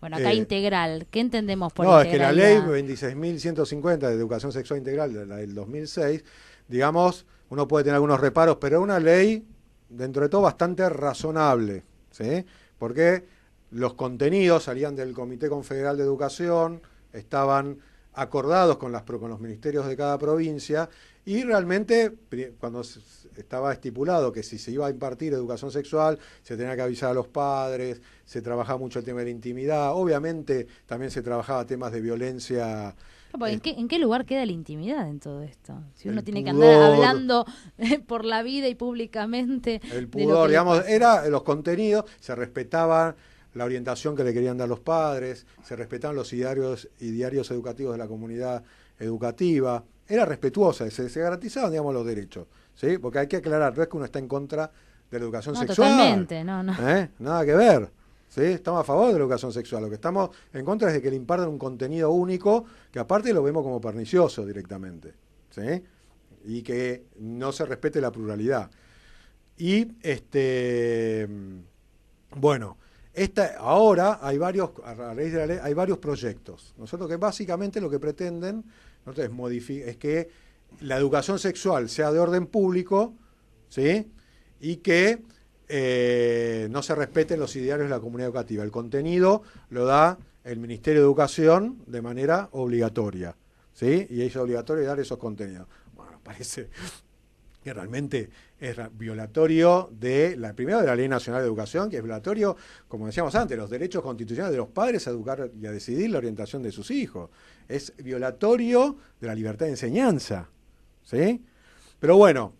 Bueno, acá integral, ¿qué entendemos por no, integralidad? Es que la ley 26.150 de Educación Sexual Integral, la del 2006, digamos, uno puede tener algunos reparos, pero es una ley, dentro de todo, bastante razonable, ¿sí? Porque los contenidos salían del Comité Confederal de Educación, estaban acordados con los ministerios de cada provincia, y realmente cuando estaba estipulado que si se iba a impartir educación sexual se tenía que avisar a los padres, se trabajaba mucho el tema de la intimidad, obviamente también se trabajaba temas de violencia. ¿En qué lugar queda la intimidad en todo esto? Si uno tiene pudor, que andar hablando por la vida y públicamente. El pudor, digamos, era los contenidos, se respetaban la orientación que le querían dar los padres, se respetaban los diarios educativos de la comunidad educativa, era respetuosa, se garantizaban, digamos, los derechos, ¿sí? Porque hay que aclarar, no es que uno está en contra de la educación sexual. Totalmente, no. Nada que ver, ¿sí? Estamos a favor de la educación sexual, lo que estamos en contra es de que le impartan un contenido único, que aparte lo vemos como pernicioso directamente, ¿sí? Y que no se respete la pluralidad. Y, bueno, ahora hay varios, a raíz de la ley, hay varios proyectos. Nosotros que básicamente lo que pretenden es que la educación sexual sea de orden público, ¿sí? Y que no se respeten los idearios de la comunidad educativa. El contenido lo da el Ministerio de Educación de manera obligatoria, ¿sí? Y es obligatorio dar esos contenidos. Bueno, parece que realmente es violatorio primero de la Ley Nacional de Educación, que es violatorio, como decíamos antes, los derechos constitucionales de los padres a educar y a decidir la orientación de sus hijos. Es violatorio de la libertad de enseñanza, ¿sí? Pero bueno,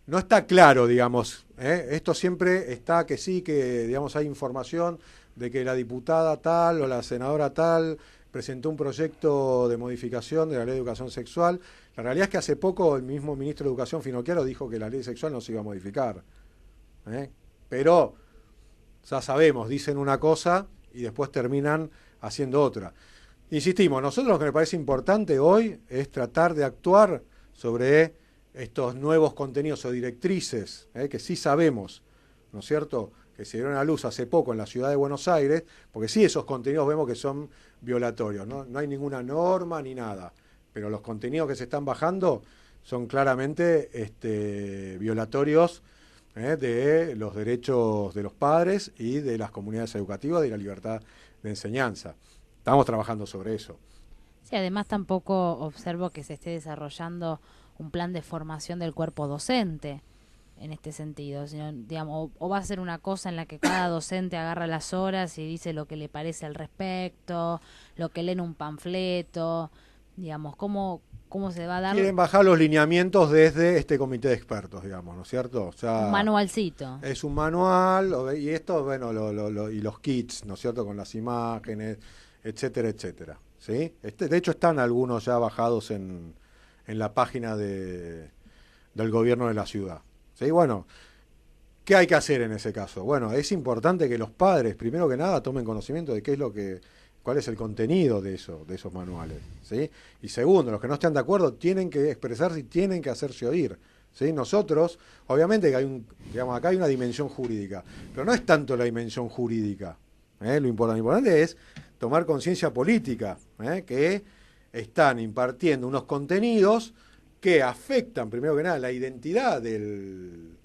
no está claro, digamos, esto siempre está que sí, que digamos hay información de que la diputada tal o la senadora tal presentó un proyecto de modificación de la Ley de Educación Sexual. La realidad es que hace poco el mismo ministro de Educación, Finocchiaro, dijo que la ley sexual no se iba a modificar. Pero ya sabemos, dicen una cosa y después terminan haciendo otra. Insistimos, nosotros lo que me parece importante hoy es tratar de actuar sobre estos nuevos contenidos o directrices, que sí sabemos, ¿no es cierto?, que se dieron a luz hace poco en la ciudad de Buenos Aires, porque sí esos contenidos vemos que son violatorios, no hay ninguna norma ni nada, pero los contenidos que se están bajando son claramente violatorios de los derechos de los padres y de las comunidades educativas y la libertad de enseñanza. Estamos trabajando sobre eso. Sí, además tampoco observo que se esté desarrollando un plan de formación del cuerpo docente en este sentido, sino, digamos, o va a ser una cosa en la que cada docente agarra las horas y dice lo que le parece al respecto, lo que lee en un panfleto, digamos, cómo se va a dar. Quieren bajar los lineamientos desde este comité de expertos, digamos, ¿no es cierto? O sea, un manualcito. Es un manual, y esto, bueno, y los kits, ¿no es cierto?, con las imágenes, etcétera, etcétera, ¿sí? De hecho, están algunos ya bajados en la página del gobierno de la ciudad. ¿Sí? Bueno, ¿qué hay que hacer en ese caso? Bueno, es importante que los padres, primero que nada, tomen conocimiento de cuál es el contenido de esos manuales, ¿sí? Y segundo, los que no estén de acuerdo tienen que expresarse y tienen que hacerse oír, ¿sí? Nosotros, obviamente que acá hay una dimensión jurídica, pero no es tanto la dimensión jurídica, lo importante es tomar conciencia política, que están impartiendo unos contenidos que afectan, primero que nada, la identidad del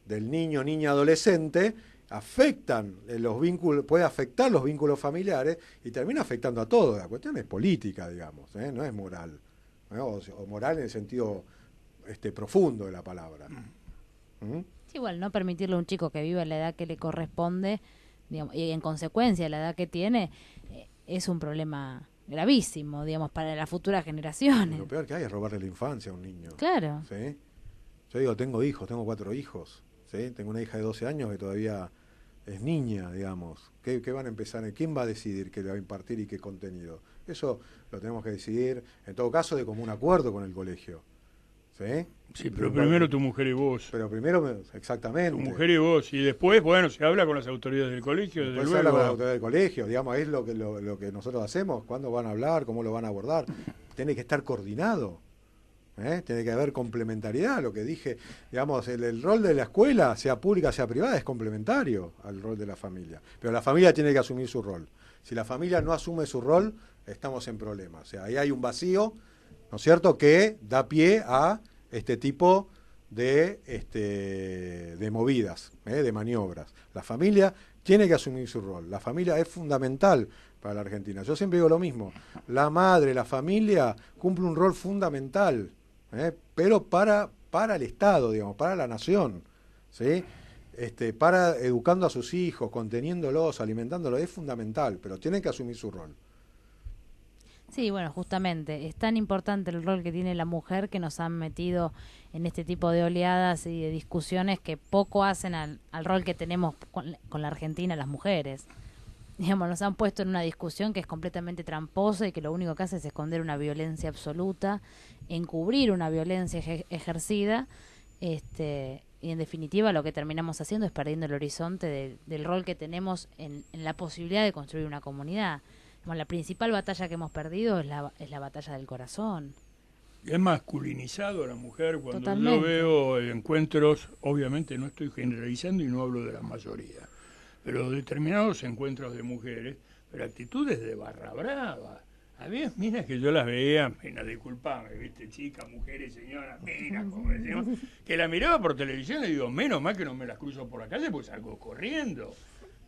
niño, niña, adolescente, afectan los vínculos, puede afectar los vínculos familiares y termina afectando a todo. La cuestión es política, digamos, no es moral, o moral en el sentido profundo de la palabra. Sí, igual, no permitirle a un chico que viva en la edad que le corresponde, digamos, y en consecuencia la edad que tiene, es un problema gravísimo, digamos, para las futuras generaciones. Lo peor que hay es robarle la infancia a un niño. Claro. ¿Sí? Yo digo, tengo 4 hijos, ¿sí? Tengo una hija de 12 años que todavía es niña, digamos. ¿Qué van a empezar? ¿Quién va a decidir qué le va a impartir y qué contenido? Eso lo tenemos que decidir, en todo caso, de común acuerdo con el colegio, ¿sí? Sí, pero primero tu mujer y vos. Pero primero, exactamente. Tu mujer y vos. Y después, bueno, se habla con las autoridades del colegio, desde Después luego. se habla con las autoridades del colegio, digamos, es lo que nosotros hacemos. ¿Cuándo van a hablar? ¿Cómo lo van a abordar? Tiene que estar coordinado. Tiene que haber complementariedad. Lo que dije, digamos, el rol de la escuela, sea pública, sea privada, es complementario al rol de la familia. Pero la familia tiene que asumir su rol. Si la familia no asume su rol, estamos en problemas. O sea, ahí hay un vacío, ¿no es cierto?, que da pie a este tipo de movidas, de maniobras. La familia tiene que asumir su rol. La familia es fundamental para la Argentina. Yo siempre digo lo mismo. La madre, la familia cumple un rol fundamental, pero para el Estado, digamos, para la nación, ¿sí? Para educando a sus hijos, conteniéndolos, alimentándolos, es fundamental, pero tienen que asumir su rol. Sí, bueno, justamente, es tan importante el rol que tiene la mujer que nos han metido en este tipo de oleadas y de discusiones que poco hacen al rol que tenemos con la Argentina las mujeres. Digamos, nos han puesto en una discusión que es completamente tramposa y que lo único que hace es esconder una violencia absoluta, encubrir una violencia ejercida, y en definitiva lo que terminamos haciendo es perdiendo el horizonte del rol que tenemos en la posibilidad de construir una comunidad. Bueno, la principal batalla que hemos perdido es la batalla del corazón. Es masculinizado a la mujer cuando Totalmente. yo veo encuentros, obviamente no estoy generalizando y no hablo de la mayoría, pero determinados encuentros de mujeres, pero actitudes de barra brava. A mí, mira que yo las veía, mira, disculpame, viste, chicas, mujeres, señoras, mira, como decimos, que la miraba por televisión y digo, menos mal que no me las cruzo por la calle, pues salgo corriendo.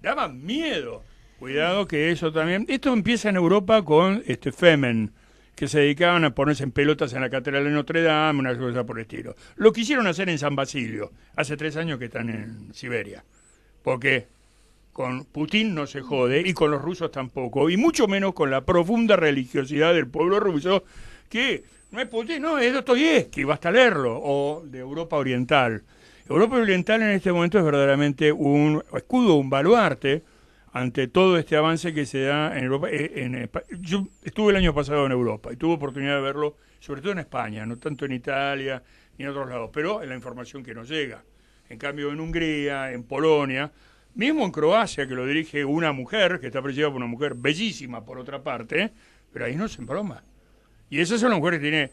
Daban miedo. Cuidado que eso también... Esto empieza en Europa con Femen, que se dedicaban a ponerse en pelotas en la Catedral de Notre Dame, una cosa por el estilo. Lo quisieron hacer en San Basilio, hace 3 años que están en Siberia. Porque con Putin no se jode, y con los rusos tampoco, y mucho menos con la profunda religiosidad del pueblo ruso, que no es Putin, no, es Dostoyevsky, basta leerlo, o de Europa Oriental. Europa Oriental en este momento es verdaderamente un escudo, un baluarte, ante todo este avance que se da en Europa. Yo estuve el año pasado en Europa y tuve oportunidad de verlo, sobre todo en España, no tanto en Italia ni en otros lados, pero en la información que nos llega. En cambio, en Hungría, en Polonia, mismo en Croacia, que lo dirige una mujer, que está presidida por una mujer bellísima por otra parte, pero ahí no se embroma. Y esa es una mujer que tiene,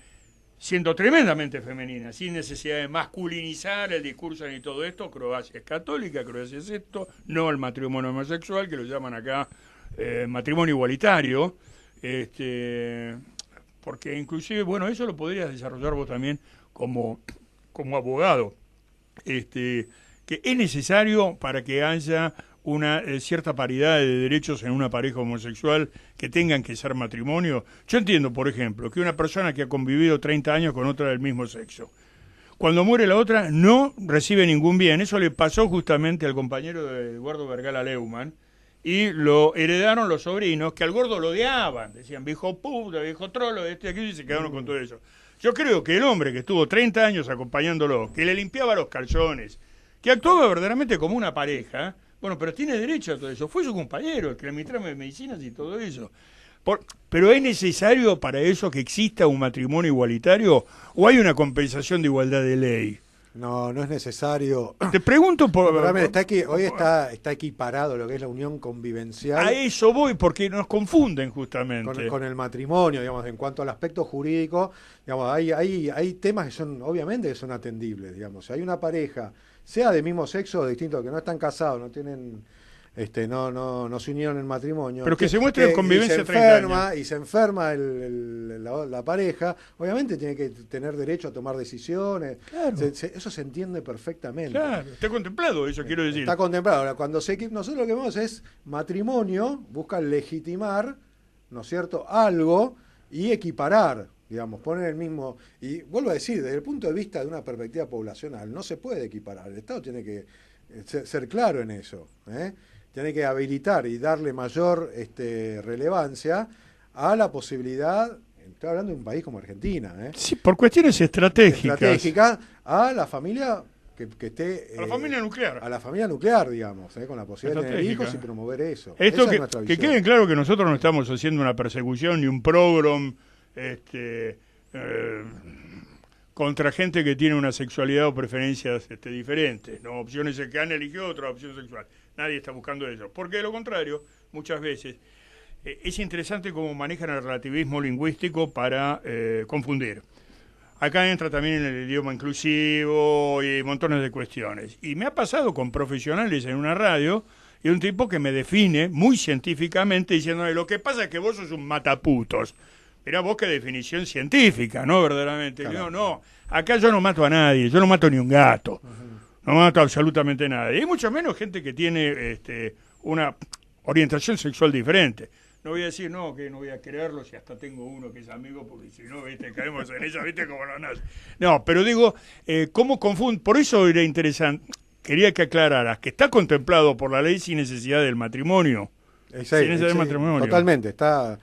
siendo tremendamente femenina, sin necesidad de masculinizar el discurso ni todo esto. Croacia es católica, Croacia es esto, no el matrimonio homosexual, que lo llaman acá matrimonio igualitario, porque inclusive, bueno, eso lo podrías desarrollar vos también como abogado, que es necesario para que haya una cierta paridad de derechos en una pareja homosexual que tengan que ser matrimonio. Yo entiendo, por ejemplo, que una persona que ha convivido 30 años con otra del mismo sexo, cuando muere la otra no recibe ningún bien. Eso le pasó justamente al compañero de Eduardo Vergara Leumann, y lo heredaron los sobrinos, que al gordo lo odiaban, decían viejo puta, viejo trolo, aquello, y se quedaron con todo eso. Yo creo que el hombre que estuvo 30 años acompañándolo, que le limpiaba los calzones, que actuaba verdaderamente como una pareja, bueno, pero tiene derecho a todo eso. Fue su compañero, el que le administraba medicinas y todo eso. Pero ¿es necesario para eso que exista un matrimonio igualitario o hay una compensación de igualdad de ley? No, no es necesario. Te pregunto por... Hoy está equiparado lo que es la unión convivencial. A eso voy, porque nos confunden justamente. Con el matrimonio, digamos, en cuanto al aspecto jurídico, digamos, hay temas que son, obviamente, que son atendibles, digamos. Si hay una pareja, sea de mismo sexo o distinto, que no están casados, no tienen... no se unieron en matrimonio. Pero que se muestre convivencia 30 años. Y se enferma la pareja, obviamente tiene que tener derecho a tomar decisiones. Claro. Eso se entiende perfectamente. Claro, está contemplado, eso quiero decir. Está contemplado. Ahora, cuando nosotros lo que vemos es matrimonio, busca legitimar, ¿no es cierto?, algo y equiparar, digamos, poner el mismo... Y vuelvo a decir, desde el punto de vista de una perspectiva poblacional, no se puede equiparar. El Estado tiene que ser claro en eso, tiene que habilitar y darle mayor relevancia a la posibilidad, estoy hablando de un país como Argentina, sí, por cuestiones estratégicas, a la familia que esté... a la familia nuclear. A la familia nuclear, digamos, con la posibilidad de tener hijos y promover eso. Esto Esa es nuestra visión. que quede claro que nosotros no estamos haciendo una persecución ni un programa contra gente que tiene una sexualidad o preferencias diferentes, ¿no? Opciones que han elegido otra opción sexual. Nadie está buscando eso. Porque de lo contrario, muchas veces, es interesante cómo manejan el relativismo lingüístico para confundir. Acá entra también el idioma inclusivo y montones de cuestiones. Y me ha pasado con profesionales en una radio y un tipo que me define muy científicamente diciéndome, lo que pasa es que vos sos un mataputos. Mirá vos qué definición científica, ¿no? Verdaderamente. Claro. No, acá yo no mato a nadie, yo no mato ni un gato. No mato absolutamente nada. Y hay mucho menos gente que tiene una orientación sexual diferente. No voy a decir, no, que no voy a quererlo si hasta tengo uno que es amigo, porque si no, caemos en esa, como no nace. No, pero digo, ¿cómo confundo? Por eso era interesante, quería que aclararas que está contemplado por la ley sin necesidad del matrimonio. Sin necesidad del matrimonio. Totalmente, está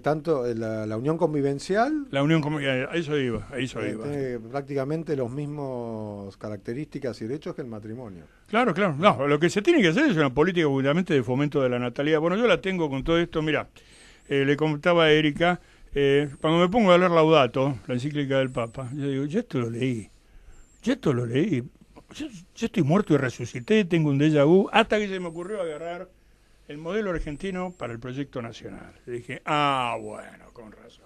tanto la unión convivencial. La unión convivencial, a eso iba. Tiene prácticamente los mismos características y derechos que el matrimonio. Claro. No, lo que se tiene que hacer es una política justamente de fomento de la natalidad. Bueno, yo la tengo con todo esto, mirá, le comentaba a Erika, cuando me pongo a leer Laudato, la encíclica del Papa, yo digo, yo esto lo leí. Yo estoy muerto y resucité, tengo un déjà vu, hasta que se me ocurrió agarrar el modelo argentino para el proyecto nacional. Y dije, bueno, con razón.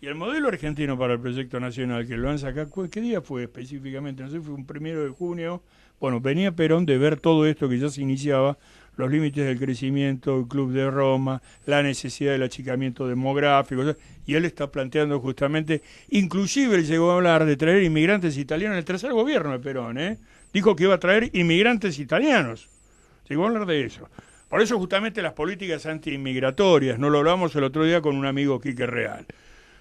Y el modelo argentino para el proyecto nacional, que lo han sacado, ¿qué día fue específicamente? No sé, fue un 1 de junio. Bueno, venía Perón de ver todo esto que ya se iniciaba, los límites del crecimiento, el Club de Roma, la necesidad del achicamiento demográfico, y él está planteando justamente, inclusive él llegó a hablar de traer inmigrantes italianos en el tercer gobierno de Perón, dijo que iba a traer inmigrantes italianos, llegó a hablar de eso. Por eso justamente las políticas antiinmigratorias, no lo hablamos el otro día con un amigo Quique Real.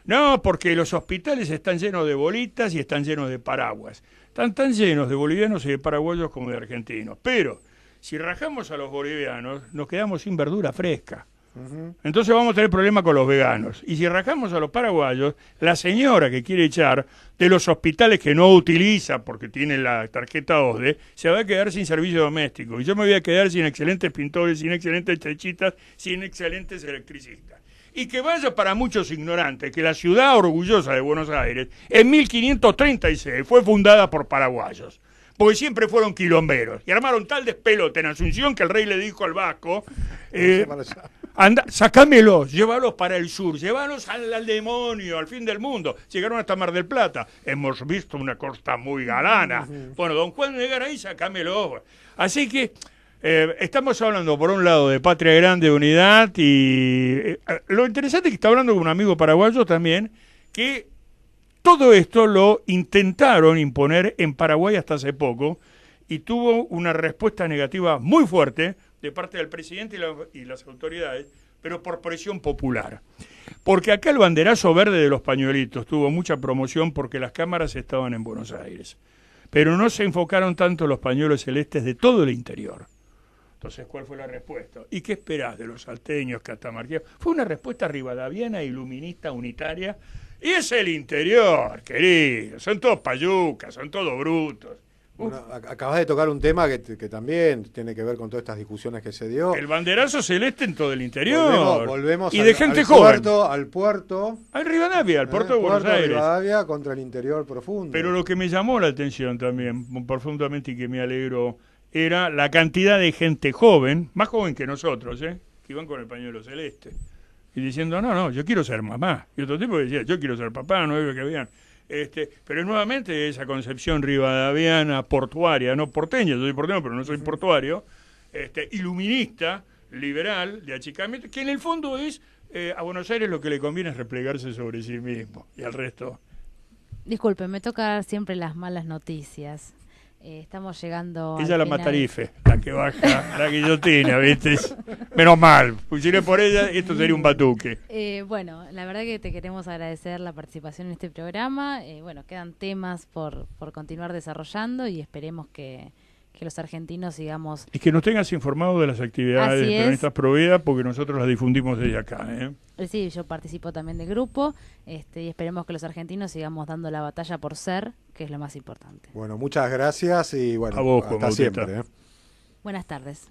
No, porque los hospitales están llenos de bolitas y están llenos de paraguas. Están tan llenos de bolivianos y de paraguayos como de argentinos. Pero si rajamos a los bolivianos, nos quedamos sin verdura fresca. Entonces vamos a tener problemas con los veganos. Y si rajamos a los paraguayos, la señora que quiere echar de los hospitales que no utiliza porque tiene la tarjeta OSDE, se va a quedar sin servicio doméstico. Y yo me voy a quedar sin excelentes pintores, sin excelentes trechitas, sin excelentes electricistas. Y que vaya para muchos ignorantes que la ciudad orgullosa de Buenos Aires en 1536 fue fundada por paraguayos, porque siempre fueron quilomberos y armaron tal despelote en Asunción que el rey le dijo al vasco, anda, sacámelos, llévalos para el sur, llévalos al demonio, al fin del mundo. Llegaron hasta Mar del Plata, hemos visto una costa muy galana. Bueno, don Juan de Garay, sacámelos. Así que estamos hablando por un lado de patria grande, de unidad, y lo interesante es que está hablando con un amigo paraguayo también, que todo esto lo intentaron imponer en Paraguay hasta hace poco y tuvo una respuesta negativa muy fuerte de parte del presidente y las autoridades, pero por presión popular. Porque acá el banderazo verde de los pañuelitos tuvo mucha promoción porque las cámaras estaban en Buenos Aires, pero no se enfocaron tanto los pañuelos celestes de todo el interior. Entonces, ¿cuál fue la respuesta? ¿Y qué esperás de los salteños, catamarqueños? Fue una respuesta rivadaviana, iluminista, unitaria. Y es el interior, querido. Son todos payucas, son todos brutos. Bueno, acabas de tocar un tema que también tiene que ver con todas estas discusiones que se dio. El banderazo celeste en todo el interior. Volvemos y de gente joven. Al puerto. Al Rivadavia, al puerto de Buenos Aires. Rivadavia contra el interior profundo. Pero lo que me llamó la atención también, profundamente, y que me alegró, era la cantidad de gente joven, más joven que nosotros, que iban con el pañuelo celeste. Y diciendo, no, yo quiero ser mamá. Y otro tipo decía, yo quiero ser papá, no veo que vean. Pero nuevamente esa concepción rivadaviana, portuaria, no porteña, yo soy porteño, pero no soy portuario, iluminista, liberal, de achicamiento, que en el fondo es, a Buenos Aires lo que le conviene es replegarse sobre sí mismo, y al resto. Disculpe, me toca dar siempre las malas noticias. Estamos llegando. Ella la Matarife, la que baja la guillotina, ¿viste? Menos mal, pues si no es por ella, esto sería un batuque. Bueno, la verdad que te queremos agradecer la participación en este programa. Bueno, quedan temas por continuar desarrollando y esperemos que los argentinos sigamos. Y que nos tengas informado de las actividades de Peronistas Pro Vida, porque nosotros las difundimos desde acá. Sí, yo participo también del grupo y esperemos que los argentinos sigamos dando la batalla por ser, que es lo más importante. Bueno, muchas gracias y bueno, a vos, hasta siempre. Buenas tardes.